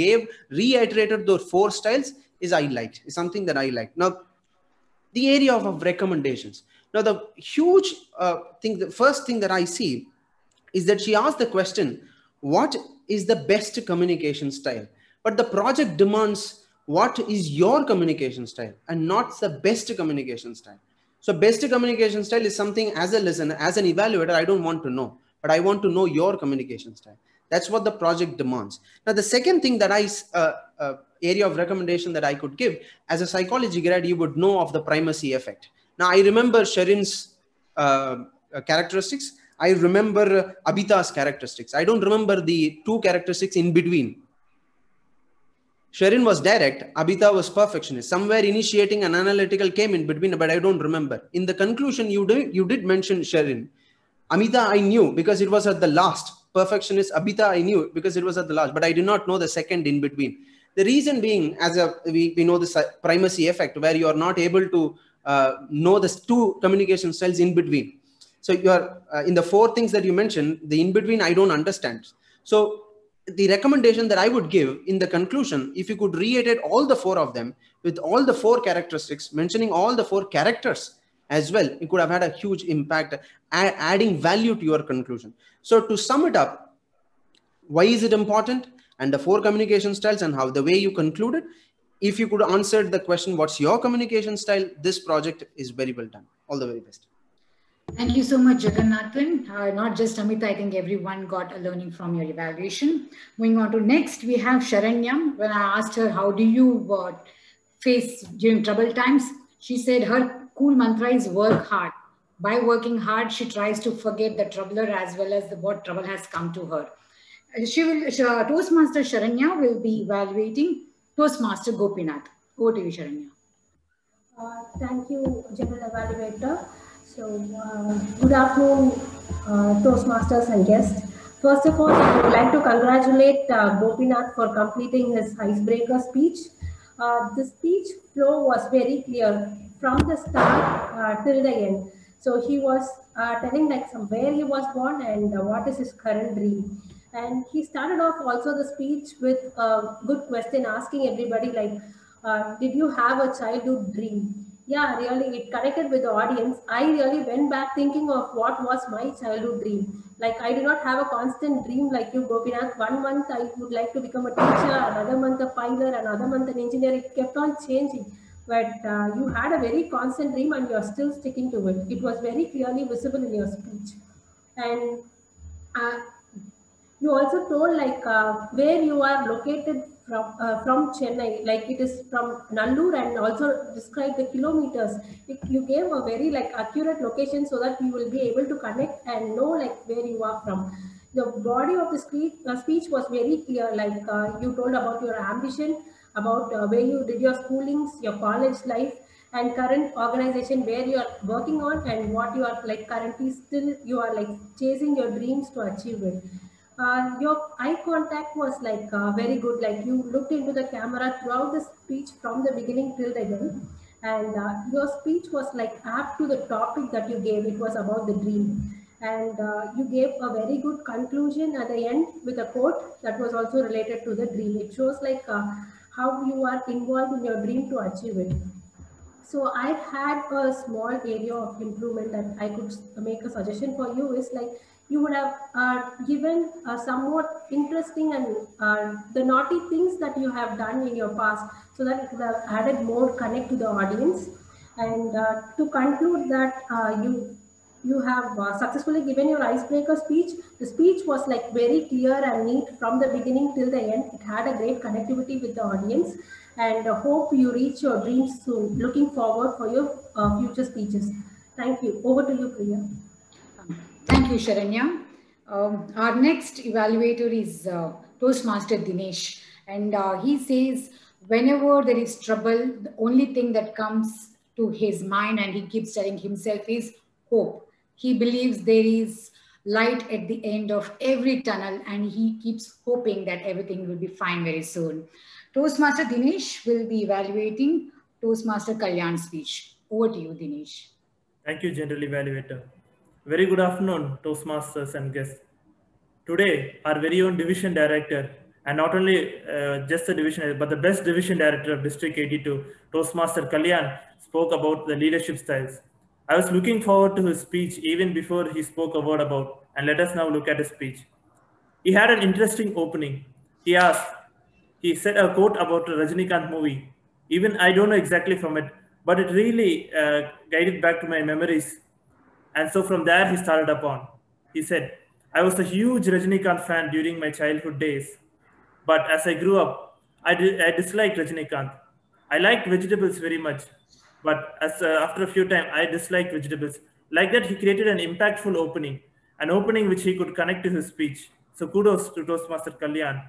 Speaker 10: reiterated those 4 styles is something that I liked. Now, the area of recommendations. Now, the huge thing, the first thing that I see is that she asked the question, what is the best communication style? But the project demands, what is your communication style and not the best communication style. So best communication style is something as a listener, as an evaluator, I don't want to know, but I want to know your communication style. That's what the project demands. Now, the second thing that area of recommendation that I could give, as a psychology grad, you would know of the primacy effect. Now, I remember Sharin's characteristics. I remember Abhita's characteristics. I don't remember the 2 characteristics in between. Sharin was direct, Abhita was perfectionist. Somewhere initiating and analytical came in between, but I don't remember. In the conclusion, you did mention Sharin. Amita, I knew because it was at the last. Perfectionist, Abhita, I knew because it was at the last, but I did not know the second in between. The reason being, we know the primacy effect, where you are not able to know the 2 communication styles in between. So you are in the 4 things that you mentioned, the in between, I don't understand. So the recommendation that I would give in the conclusion, if you could reiterate all the 4 of them with all the 4 characteristics, mentioning all the 4 characters as well, it could have had a huge impact, adding value to your conclusion. So to sum it up, why is it important? And the 4 communication styles and how the way you concluded, if you could answer the question, what's your communication style? This project is very well done. All the very best.
Speaker 9: Thank you so much, Jagannathan. Not just Amita, I think everyone got a learning from your evaluation. Moving on to next, we have Sharanya. When I asked her, how do you face during trouble times? She said her cool mantra is work hard. By working hard, she tries to forget the troubler as well as what trouble has come to her. Toastmaster Sharanya will be evaluating Toastmaster Gopinath. Over to you, Sharanya.
Speaker 11: Thank you, General Evaluator. So, good afternoon, Toastmasters and guests. First of all, I would like to congratulate Gopinath for completing his icebreaker speech. The speech flow was very clear from the start till the end. So he was telling like where he was born and what is his current dream. And he started off also the speech with a good question, asking everybody like, did you have a childhood dream? Yeah, really, it connected with the audience. I really went back thinking of what was my childhood dream. Like, I do not have a constant dream like you, Gopinath. 1 month I would like to become a teacher, another month a pilot, another month an engineer. It kept on changing. But you had a very constant dream and you're still sticking to it. It was very clearly visible in your speech. And you also told like where you are located from Chennai, like it is from Nallur, and also describe the kilometers. You gave a very like accurate location so that we will be able to connect and know like where you are from. The body of the speech was very clear, like you told about your ambition, about where you did your schoolings, your college life, and current organization where you are working on, and what you are like currently still you are like chasing your dreams to achieve it. Your eye contact was like very good, like you looked into the camera throughout the speech from the beginning till the end, and your speech was like apt to the topic that you gave. It was about the dream, and you gave a very good conclusion at the end with a quote that was also related to the dream. It shows like how you are involved in your dream to achieve it. So I had a small area of improvement that I could make a suggestion for you is like you would have given somewhat interesting and the naughty things that you have done in your past, so that it would have added more connect to the audience. And to conclude that you have successfully given your icebreaker speech. The speech was like very clear and neat from the beginning till the end. It had a great connectivity with the audience, and hope you reach your dreams soon. Looking forward for your future speeches. Thank you. Over to you, Priya.
Speaker 9: Thank you, Sharanya. Our next evaluator is Toastmaster Dinesh, and he says whenever there is trouble, the only thing that comes to his mind and he keeps telling himself is hope. He believes there is light at the end of every tunnel, and he keeps hoping that everything will be fine very soon. Toastmaster Dinesh will be evaluating Toastmaster Kalyan's speech. Over to you, Dinesh.
Speaker 13: Thank you, General Evaluator. Very good afternoon, Toastmasters and guests. Today, our very own Division Director, and not only just the Division, but the best Division Director of District 82, Toastmaster Kalyan, spoke about the leadership styles. I was looking forward to his speech even before he spoke a word about, and let us now look at his speech. He had an interesting opening. He said a quote about a Rajinikanth movie. Even I don't know exactly from it, but it really guided back to my memories. And so from there, he started upon. He said, I was a huge Rajinikanth fan during my childhood days. But as I grew up, I disliked Rajinikanth. I liked vegetables very much. But after a few times, I disliked vegetables. Like that, he created an impactful opening, an opening which he could connect to his speech. So kudos to Toastmaster Kalyan.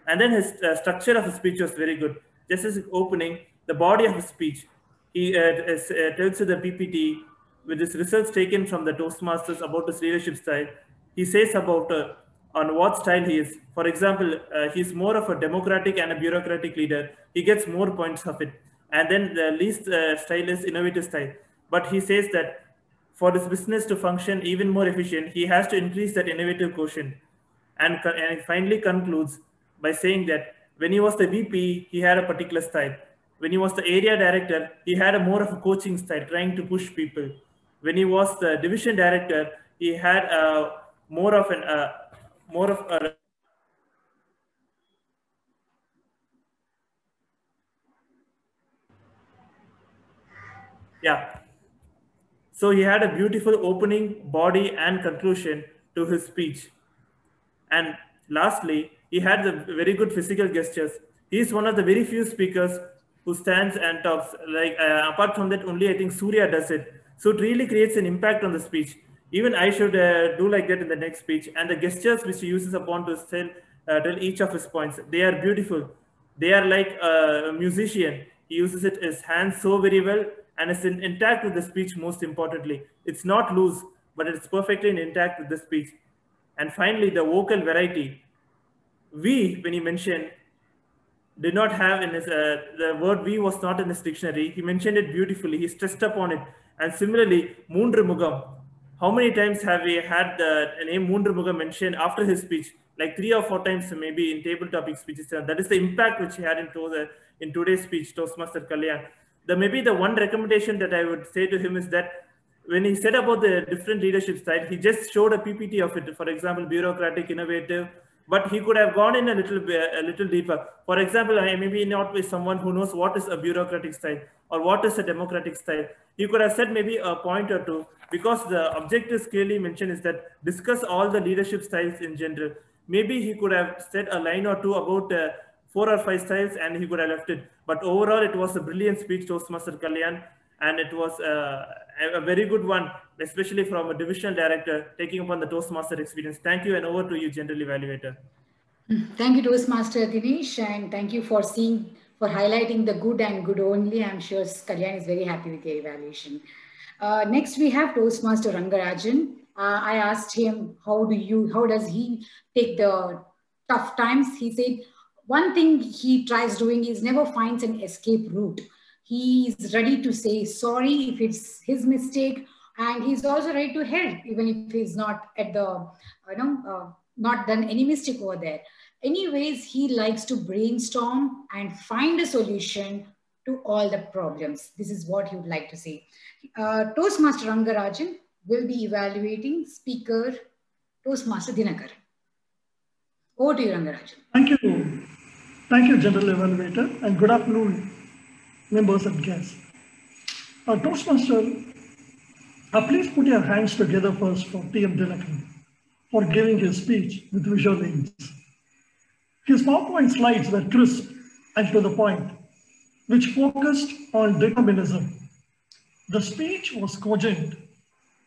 Speaker 13: And then his structure of his speech was very good. Just as opening, the body of his speech, he tells you the PPT with his results taken from the Toastmasters about his leadership style. He says about on what style he is. For example, he's more of a democratic and a bureaucratic leader. He gets more points of it. And then the least style is innovative style. But he says that for this business to function even more efficient, he has to increase that innovative quotient. And he finally concludes by saying that when he was the VP, he had a particular style. When he was the area director, he had a more of a coaching style, trying to push people. When he was the division director, he had more of a yeah. So he had a beautiful opening, body, and conclusion to his speech. And lastly, he had the very good physical gestures. He is one of the very few speakers who stands and talks. Like apart from that, only I think Surya does it. So it really creates an impact on the speech. Even I should do like that in the next speech. And the gestures which he uses upon to tell each of his points, they are beautiful. They are like a musician. He uses his hands so very well, and it's intact with the speech. Most importantly, it's not loose, but it's perfectly intact with the speech. And finally, the vocal variety. We, when he mentioned, did not have in his the word "we" was not in his dictionary. He mentioned it beautifully. He stressed upon it. And similarly, Moondru Mugam. How many times have we had the name Moondru Mugam mentioned after his speech? Like 3 or 4 times, maybe in table topic speeches. That is the impact which he had in today's speech, Toastmaster Kalyan. Maybe the one recommendation that I would say to him is that when he said about the different leadership style, he just showed a PPT of it. For example, bureaucratic, innovative, but he could have gone in a little deeper. For example, I maybe not with someone who knows what is a bureaucratic style or what is a democratic style. He could have said maybe a point or two, because the objectives clearly mentioned is that discuss all the leadership styles in general. Maybe he could have said a line or two about 4 or 5 styles and he could have left it. But overall, it was a brilliant speech, Toastmaster Kalyan, and it was a very good one, especially from a divisional director taking upon the Toastmaster experience. Thank you, and over to you, General Evaluator.
Speaker 9: Thank you, Toastmaster Dinesh, and thank you for highlighting the good and good only. I'm sure Kalyan is very happy with your evaluation. Next, we have Toastmaster Rangarajan. I asked him, how does he take the tough times? He said, one thing he tries doing is never finds an escape route. He is ready to say sorry if it's his mistake, and he's also ready to help, even if he's not at the, not done any mistake over there. Anyways, he likes to brainstorm and find a solution to all the problems. This is what he would like to say. Toastmaster Rangarajan will be evaluating speaker Toastmaster Dinakar. Over to you, Rangarajan.
Speaker 15: Thank you. Thank you, General Evaluator, and good afternoon, members and guests. Toastmaster, please put your hands together first for T.M. Dinakar for giving his speech with visual aids. His PowerPoint slides were crisp and to the point, which focused on determinism. The speech was cogent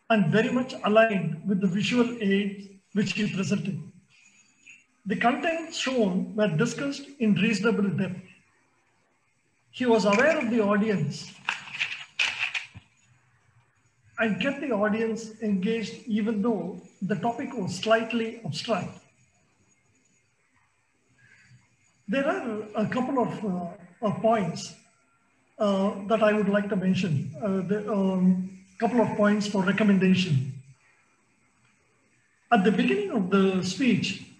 Speaker 15: and very much aligned with the visual aids which he presented. The contents shown were discussed in reasonable depth. He was aware of the audience and kept the audience engaged even though the topic was slightly abstract. There are a couple of points that I would like to mention, couple of points for recommendation. At the beginning of the speech,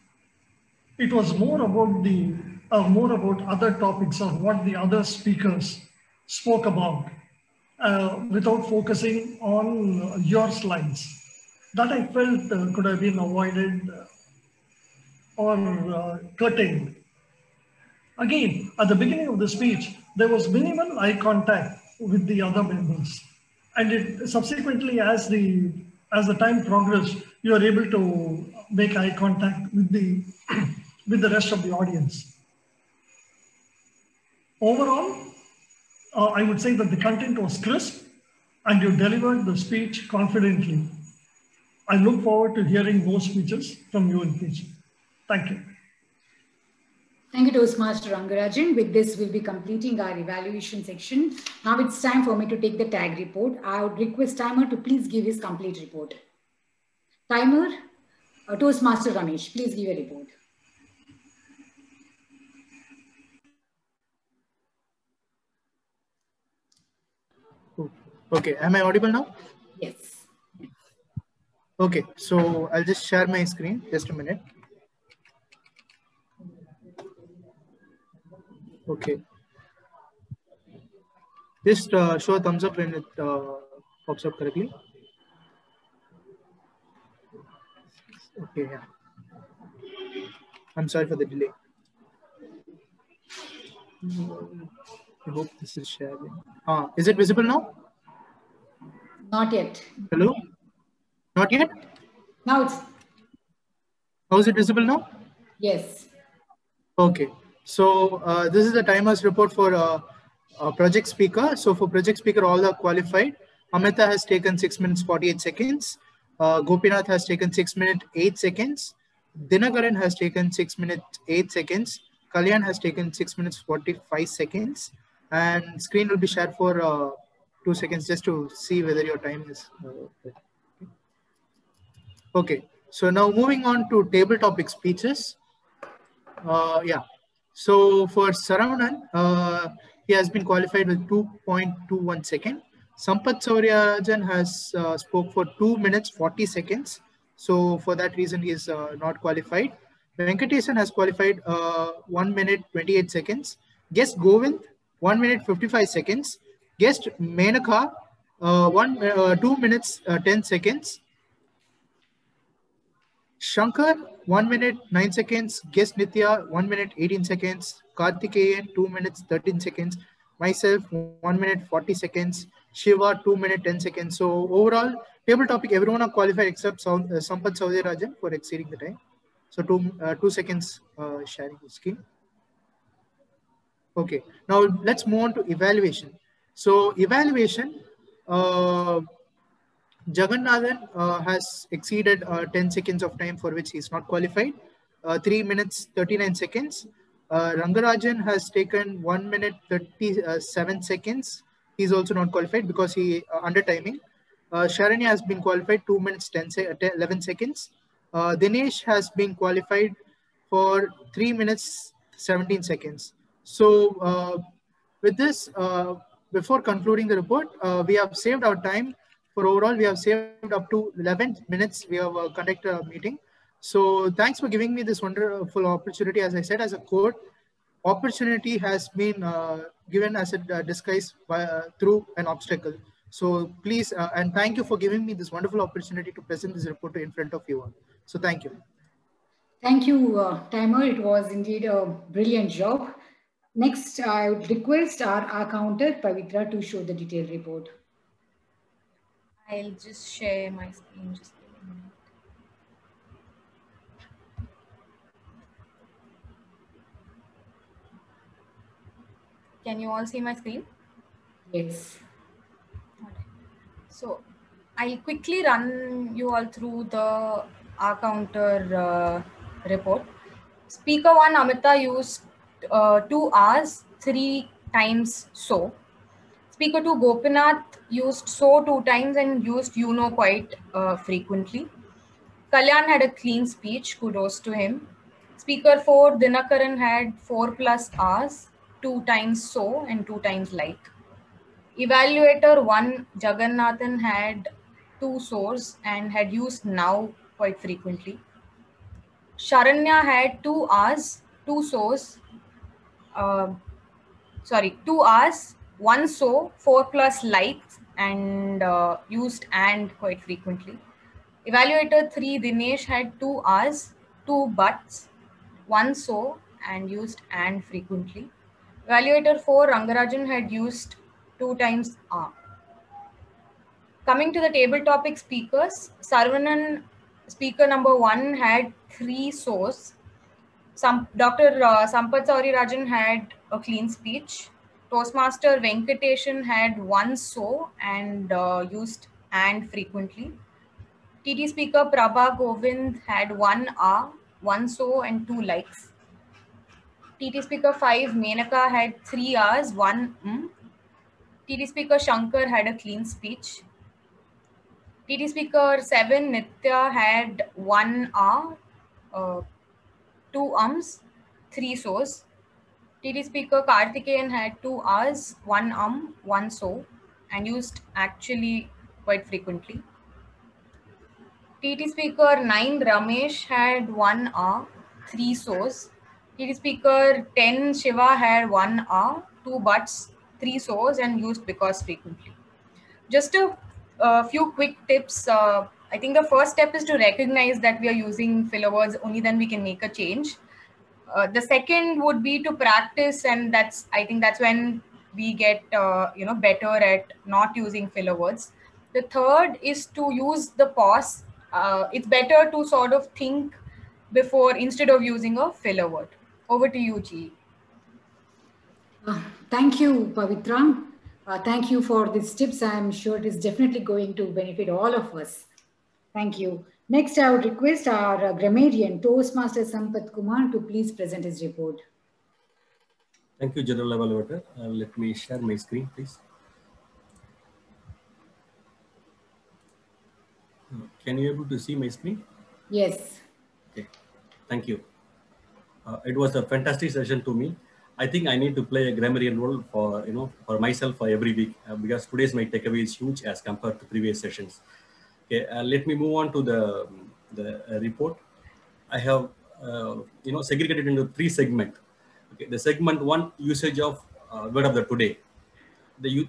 Speaker 15: it was more about other topics or what the other speakers spoke about without focusing on your slides. That I felt could have been avoided or curtailed. Again, at the beginning of the speech, there was minimal eye contact with the other members. And it subsequently, as the time progressed, you are able to make eye contact with the rest of the audience. Overall, I would say that the content was crisp and you delivered the speech confidently. I look forward to hearing more speeches from you in future. Thank you.
Speaker 9: Thank you, Toastmaster Rangarajan. With this, we'll be completing our evaluation section. Now it's time for me to take the tag report. I would request Timer to please give his complete report. Timer, Toastmaster Ramesh, please give a report.
Speaker 1: Okay, am I audible now?
Speaker 9: Yes.
Speaker 1: Okay, so I'll just share my screen, just a minute. Okay. Just show a thumbs up when it pops up correctly. Okay, yeah. I'm sorry for the delay. I hope this is sharing. Is it visible now?
Speaker 9: Not yet.
Speaker 1: Hello? Not yet?
Speaker 9: Now it's.
Speaker 1: How is it visible now?
Speaker 9: Yes.
Speaker 1: Okay. So this is the timers report for project speaker. So for project speaker, all are qualified. Amita has taken 6 minutes 48 seconds. Gopinath has taken 6 minutes 8 seconds. Dinakaran has taken 6 minutes 8 seconds. Kalyan has taken 6 minutes 45 seconds. And screen will be shared for 2 seconds just to see whether your time is. Okay. So now moving on to table topic speeches. Yeah. So for Saravanan, he has been qualified with 2.21 second. Sampath Sauryajan has spoke for 2 minutes 40 seconds. So for that reason, he is not qualified. Venkatesan has qualified 1 minute 28 seconds. Guest Govind 1 minute 55 seconds. Guest Menaka 2 minutes 10 seconds. Shankar 1 minute 9 seconds. Guest Nitya 1 minute 18 seconds. Karthikeyan 2 minutes 13 seconds. Myself 1 minute 40 seconds. Shiva 2 minute 10 seconds. So overall table topic everyone are qualified except Sampath Sauryajan for exceeding the time. So 2 seconds sharing the screen. Okay, now let's move on to evaluation. So evaluation, Jagannathan has exceeded 10 seconds of time for which he is not qualified. 3 minutes 39 seconds. Rangarajan has taken 1 minute 37 seconds. He is also not qualified because he under timing. Sharanya has been qualified 2 minutes 11 seconds. Dinesh has been qualified for 3 minutes 17 seconds. So with this, before concluding the report, we have saved our time. For overall, we have saved up to 11 minutes. We have conducted a meeting. So thanks for giving me this wonderful opportunity. As I said, as a court, opportunity has been given as a disguise through an obstacle. So please, and thank you for giving me this wonderful opportunity to present this report in front of you all. So thank you.
Speaker 9: Thank you, Timer. It was indeed a brilliant job. Next, I would request our accountant, Pavitra, to show the detailed report.
Speaker 12: I'll just share my screen. Just give me a minute. Can you all see my screen?
Speaker 9: Yes.
Speaker 12: All right. So I'll quickly run you all through the R-counter report. Speaker 1, Amita, used 2 hours, 3 times so. Speaker 2, Gopinath, used so 2 times and used you know quite frequently. Kalyan had a clean speech, kudos to him. Speaker 4, Dinakaran had 4+ hours, 2 times so and 2 times like. Evaluator 1, Jagannathan, had 2 so's and had used now quite frequently. Sharanya had 2 hours, 2 so's, 2 hours, 1 so, 4+ likes and used and quite frequently. Evaluator 3, Dinesh, had 2 hours, 2 buts, 1 so and used and frequently. Evaluator 4, Rangarajan, had used 2 times are. Coming to the table topic speakers, Saravanan, speaker number 1, had 3 so's. Dr. Sampath Sauryajan had a clean speech. Toastmaster Venkatesan had 1 so and used and frequently. TT speaker Prabha Govind had 1 hour, 1 so and 2 likes. TT speaker 5, Menaka, had 3 hours, 1 TT speaker Shankar had a clean speech. TT speaker 7, Nitya, had 1 hour, 2 3 so's. TT speaker Karthikeyan had 2 hours, 1 1 so and used actually quite frequently. TT speaker 9, Ramesh, had 1 hour, 3 so's. TT speaker 10, Shiva, had 1 hour, 2 buts, 3 so's and used because frequently. Just a few quick tips. I think the first step is to recognize that we are using filler words, only then we can make a change. The second would be to practice, and I think that's when we get better at not using filler words. The third is to use the pause. It's better to sort of think before instead of using a filler word. Over to you, G.
Speaker 9: Thank you, Pavitra. Thank you for these tips. I'm sure it is definitely going to benefit all of us. Thank you. Next, I would request our grammarian, Toastmaster Sampath Kumar, to please present his report.
Speaker 8: Thank you, General Evaluator. Let me share my screen, please. Can you able to see my screen?
Speaker 9: Yes.
Speaker 8: Okay. Thank you. It was a fantastic session to me. I think I need to play a grammarian role for for myself for every week because today's my takeaway is huge as compared to previous sessions. Okay, let me move on to the report. I have segregated into 3 segments. Okay, the segment 1, usage of word of the today. The youth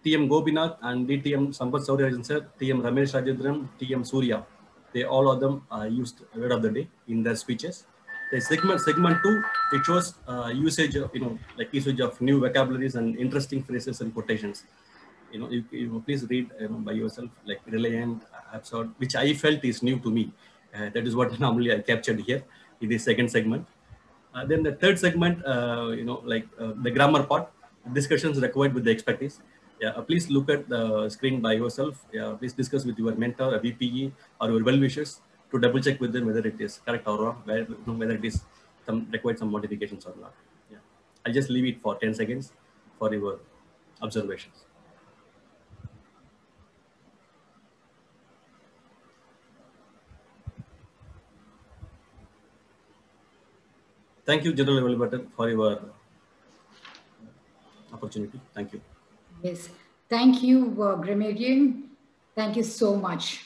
Speaker 8: TM Gopinath and DTM Sampath Saurarajan sir, TM Ramesh Rajendran, TM Surya, they all of them used word of the day in their speeches. The segment 2, it shows usage of usage of new vocabularies and interesting phrases and quotations. You please read by yourself, like reliant, absurd, which I felt is new to me. That is what normally I captured here in the second segment. Then the third segment, the grammar part, discussions required with the expertise. Yeah, please look at the screen by yourself. Yeah, please discuss with your mentor, a VPE, or your well-wishers to double check with them whether it is correct or wrong, whether it is required some modifications or not. Yeah, I'll just leave it for 10 seconds for your observations. Thank you, General Evaluator, for your opportunity. Thank you.
Speaker 9: Yes, thank you, grammarian. Thank you so much.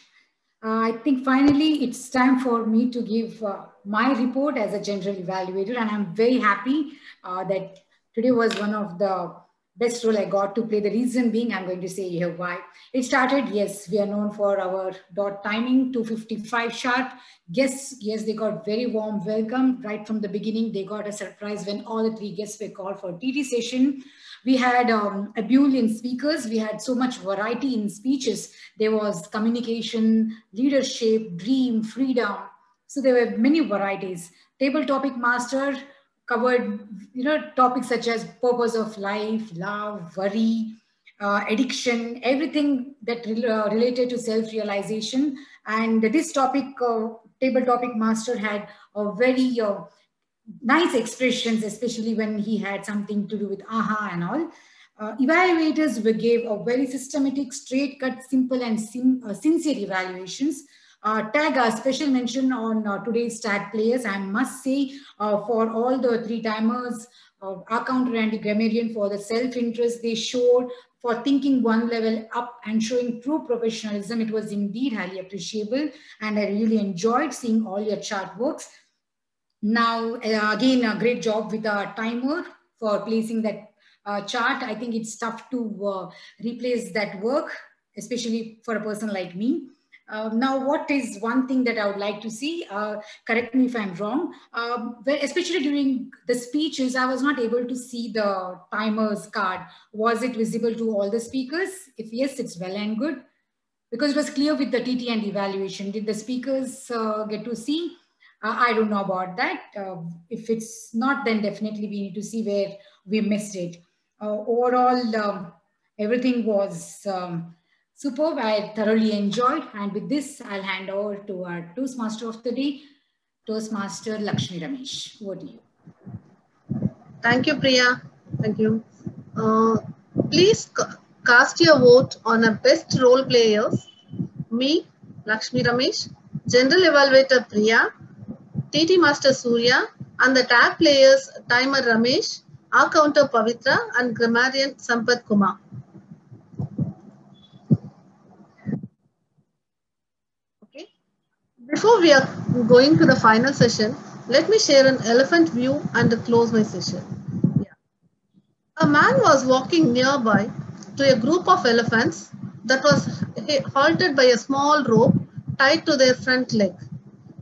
Speaker 9: I think finally it's time for me to give my report as a general evaluator, and I'm very happy that today was one of the best role I got to play. The reason being, I'm going to say here why. It started, yes, we are known for our dot timing, 2:55 sharp. Guests, yes, they got very warm welcome right from the beginning. They got a surprise when all the 3 guests were called for TT session. We had ebullient speakers. We had so much variety in speeches. There was communication, leadership, dream, freedom. So there were many varieties. Table topic master covered, topics such as purpose of life, love, worry, addiction, everything that related to self-realization. And this topic, table topic master had a very nice expressions, especially when he had something to do with aha and all. Evaluators gave a very systematic, straight cut, simple and sincere evaluations. Tag a special mention on today's tag players. I must say for all the 3 timers, our counter and the grammarian, for the self-interest they showed, for thinking one level up and showing true professionalism. It was indeed highly appreciable, and I really enjoyed seeing all your chart works. Now, again, a great job with a timer for placing that chart. I think it's tough to replace that work, especially for a person like me. Now, what is one thing that I would like to see? Correct me if I'm wrong. Especially during the speeches, I was not able to see the timer's card. Was it visible to all the speakers? If yes, it's well and good. Because it was clear with the TT and evaluation. Did the speakers get to see? I don't know about that. If it's not, then definitely we need to see where we missed it. Overall, everything was superb. I thoroughly enjoyed. And with this, I'll hand over to our Toastmaster of the day, Toastmaster Lakshmi Ramesh. Over to you.
Speaker 5: Thank you, Priya. Thank you. Please cast your vote on a best role players. Me, Lakshmi Ramesh, General Evaluator Priya, TT Master Surya, and the tag players Timer Ramesh, our counter Pavitra, and grammarian Sampath Kumar. Okay. Before we are going to the final session, let me share an elephant view and close my session. Yeah. A man was walking nearby to a group of elephants that was halted by a small rope tied to their front leg.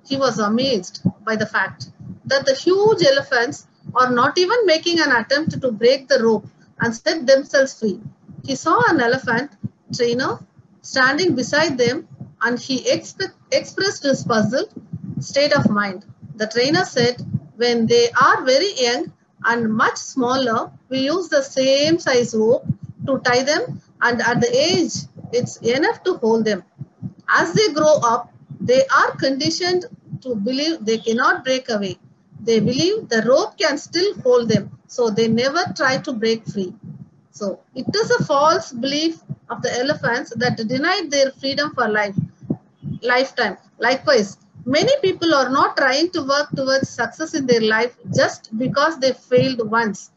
Speaker 5: He was amazed by the fact that the huge elephants are not even making an attempt to break the rope and set themselves free. He saw an elephant trainer standing beside them, and he expressed his puzzled state of mind. The trainer said, when they are very young and much smaller, we use the same size rope to tie them, and at the age, it's enough to hold them. As they grow up, they are conditioned to believe they cannot break away. They believe the rope can still hold them, so they never try to break free. So it is a false belief of the elephants that denied their freedom for lifetime. Likewise, many people are not trying to work towards success in their life just because they failed once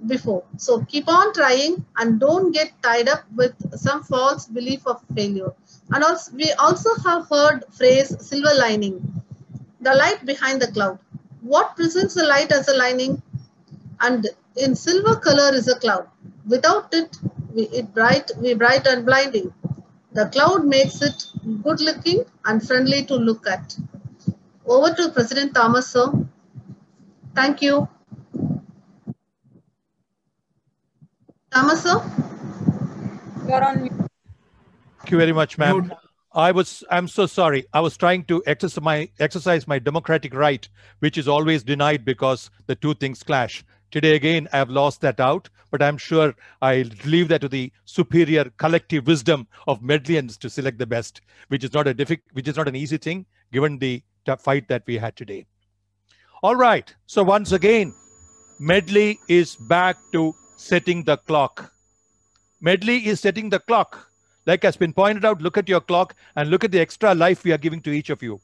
Speaker 5: before. So keep on trying and don't get tied up with some false belief of failure. And also, we also have heard phrase silver lining, the light behind the cloud. What presents the light as a lining? And in silver color is a cloud. Without it, we bright and blinding. The cloud makes it good looking and friendly to look at. Over to President Thomas, sir. Thank you. Thomas, sir.
Speaker 12: You're on mute.
Speaker 7: Thank you very much, ma'am. I'm so sorry. I was trying to exercise my democratic right, which is always denied because the two things clash. Today, again, I have lost that out, but I'm sure I'll leave that to the superior collective wisdom of Medlians to select the best, which is not an easy thing, given the tough fight that we had today. All right. So once again, Medley is back to setting the clock. Medley is setting the clock. Like has been pointed out, look at your clock and look at the extra life we are giving to each of you.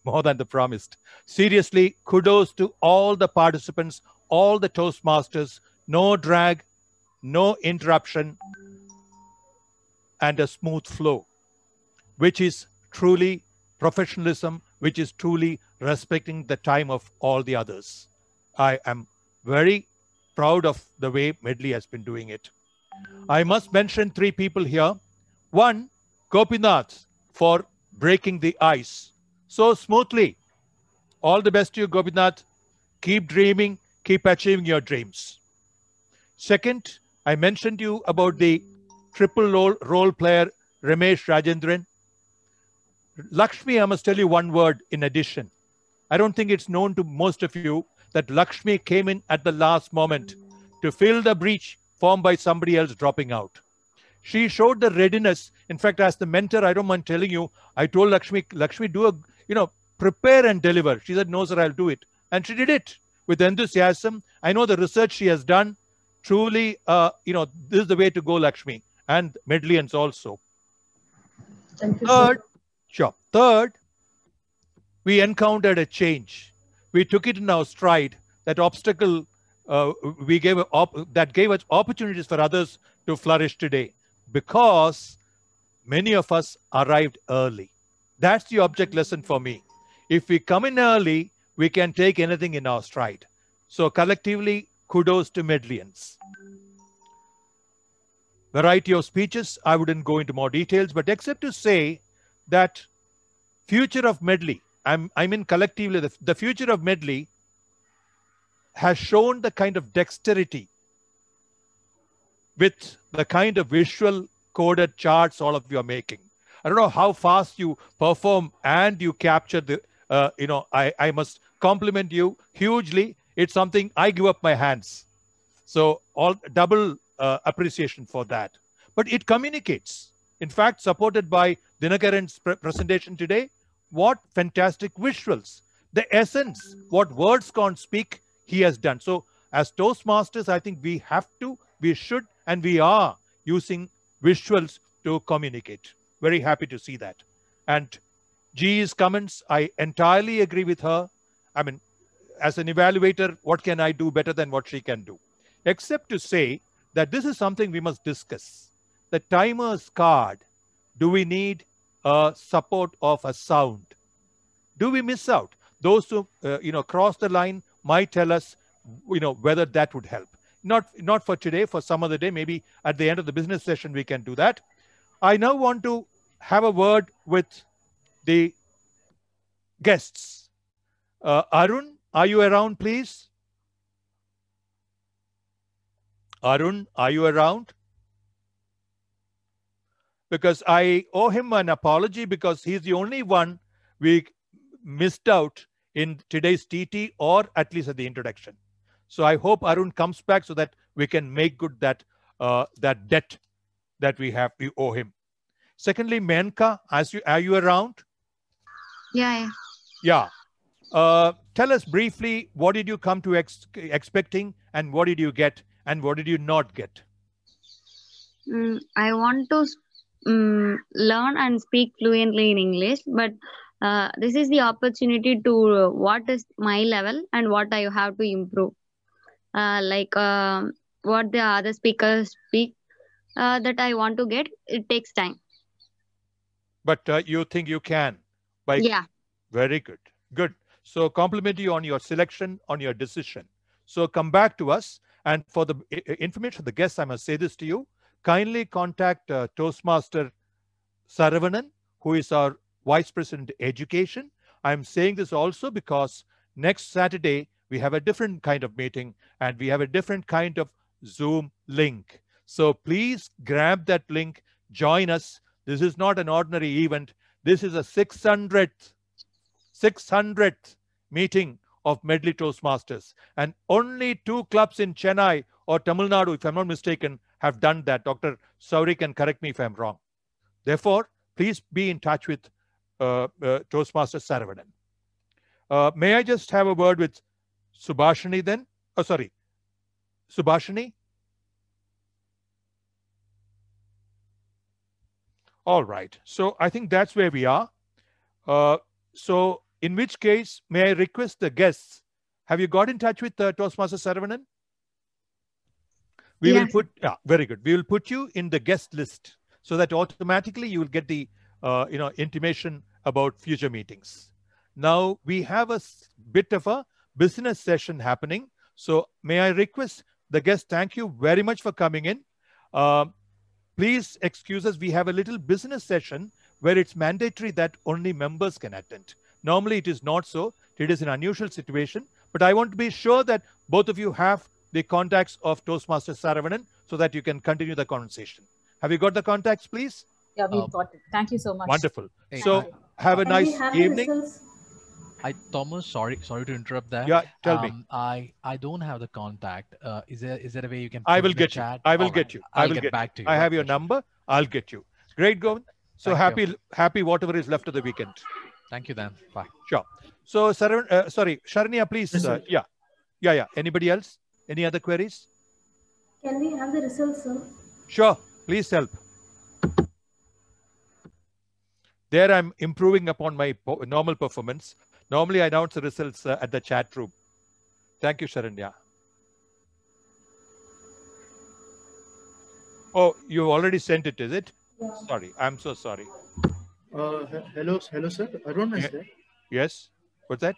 Speaker 7: More than the promised. Seriously, kudos to all the participants, all the Toastmasters. No drag, no interruption, and a smooth flow, which is truly professionalism, which is truly respecting the time of all the others. I am very proud of the way Medley has been doing it. I must mention three people here. One, Gopinath, for breaking the ice so smoothly. All the best to you, Gopinath. Keep dreaming, keep achieving your dreams. Second, I mentioned you about the triple role player, Ramesh Rajendran. Lakshmi, I must tell you one word in addition. I don't think it's known to most of you that Lakshmi came in at the last moment to fill the breach formed by somebody else dropping out. She showed the readiness. In fact, as the mentor, I don't mind telling you, I told Lakshmi, prepare and deliver. She said, no, sir, I'll do it. And she did it with enthusiasm. I know the research she has done. Truly, this is the way to go, Lakshmi, and Medlians also.
Speaker 5: Thank you,
Speaker 7: Third, we encountered a change. We took it in our stride. That obstacle that gave us opportunities for others to flourish today, because many of us arrived early. That's the object lesson for me. If we come in early, we can take anything in our stride. So collectively, kudos to Medlians. Variety of speeches, I wouldn't go into more details, but except to say that future of Medley, I mean collectively, the future of Medley has shown the kind of dexterity with the kind of visual coded charts all of you are making. I don't know how fast you perform and you capture the, I must compliment you hugely. It's something I give up my hands. So all double appreciation for that. But it communicates. In fact, supported by Dinakaran's presentation today, what fantastic visuals. The essence, what words can't speak, he has done. So as Toastmasters, I think we have to, we should, and we are using visuals to communicate. Very happy to see that. And G's comments, I entirely agree with her. I mean, as an evaluator, what can I do better than what she can do? Except to say that this is something we must discuss. The timer's card, do we need a support of a sound? Do we miss out? Those who cross the line might tell us whether that would help. Not for today, for some other day, maybe at the end of the business session we can do that. I now want to have a word with the guests. Arun, are you around, please? Arun, are you around? because I owe him an apology because he's the only one we missed out in today's TT or at least at the introduction. So I hope Arun comes back so that we can make good that that debt that we owe him. Secondly, Menka, are you around?
Speaker 21: Yeah.
Speaker 7: Yeah. Tell us briefly, what did you come to expecting and what did you get and what did you not get?
Speaker 21: I want to learn and speak fluently in English, but this is the opportunity to what is my level and what I have to improve. What the other speakers speak that I want to get, it takes time.
Speaker 7: But you think you can?
Speaker 21: Yeah.
Speaker 7: Very good. Good. So compliment you on your selection, on your decision. So come back to us. And for the information of the guests, I must say this to you. Kindly contact Toastmaster Saravanan, who is our Vice President Education. I'm saying this also because next Saturday, we have a different kind of meeting and we have a different kind of Zoom link. So please grab that link, join us. This is not an ordinary event. This is a 600th meeting of Medley Toastmasters. And only 2 clubs in Chennai or Tamil Nadu, if I'm not mistaken, have done that. Dr. Sauri can correct me if I'm wrong. Therefore, please be in touch with Toastmaster Saravanan. May I just have a word with Subhashini then? Oh, sorry. Subhashini? All right. So I think that's where we are. So in which case, may I request the guests, have you got in touch with Toastmaster Saravanan? We will put, very good. We will put you in the guest list so that automatically you will get the intimation about future meetings. Now we have a bit of a business session happening. So may I request the guests, thank you very much for coming in. Please excuse us, we have a little business session where it's mandatory that only members can attend. Normally it is not so. It is an unusual situation, but I want to be sure that both of you have the contacts of Toastmaster Saravanan so that you can continue the conversation. Have you got the contacts, please?
Speaker 22: Yeah, we've got it. Thank you so much.
Speaker 7: Wonderful. So have a nice evening.
Speaker 3: Thomas, sorry to interrupt there.
Speaker 7: Yeah, tell me.
Speaker 3: I don't have the contact. Is there a way you can?
Speaker 7: I will get you. I will get you. I will get
Speaker 3: back to you.
Speaker 7: I have your number. I'll get you. Great, Govind. So happy whatever is left of the weekend.
Speaker 3: Thank you then. Bye.
Speaker 7: Sure. So Sharanya, please. Yeah. Anybody else? Any other queries?
Speaker 11: Can we have the results, sir?
Speaker 7: Sure. Please help. There I'm improving upon my normal performance. Normally I announce the results at the chat room. Thank you, Sharanya. Oh, you already sent it, is it?
Speaker 11: Yeah.
Speaker 7: Sorry, I'm so sorry.
Speaker 1: Hello, sir. Arun is there.
Speaker 7: Yes. What's that?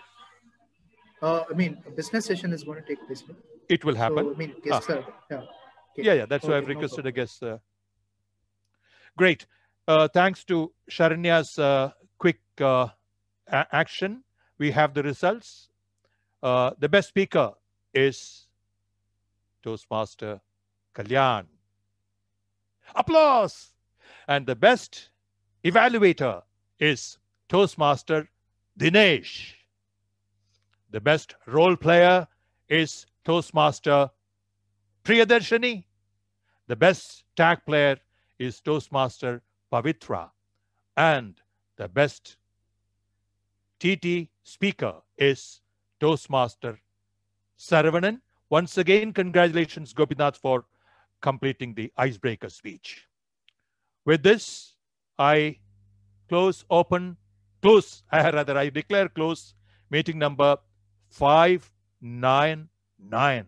Speaker 1: I mean, a business session is going to take place. No?
Speaker 7: It will happen.
Speaker 1: So, I mean, guests are, yeah. Okay.
Speaker 7: Yeah. That's why I've requested a guest. Great. Thanks to Sharanya's quick action, we have the results. The best speaker is Toastmaster Kalyan. Applause! And the best evaluator is Toastmaster Dinesh. The best role player is Toastmaster Priyadarshini. The best tag player is Toastmaster Pavitra. And the best TT speaker is Toastmaster Saravanan. Once again, congratulations, Gopinath, for completing the icebreaker speech. With this, I declare close meeting number 599.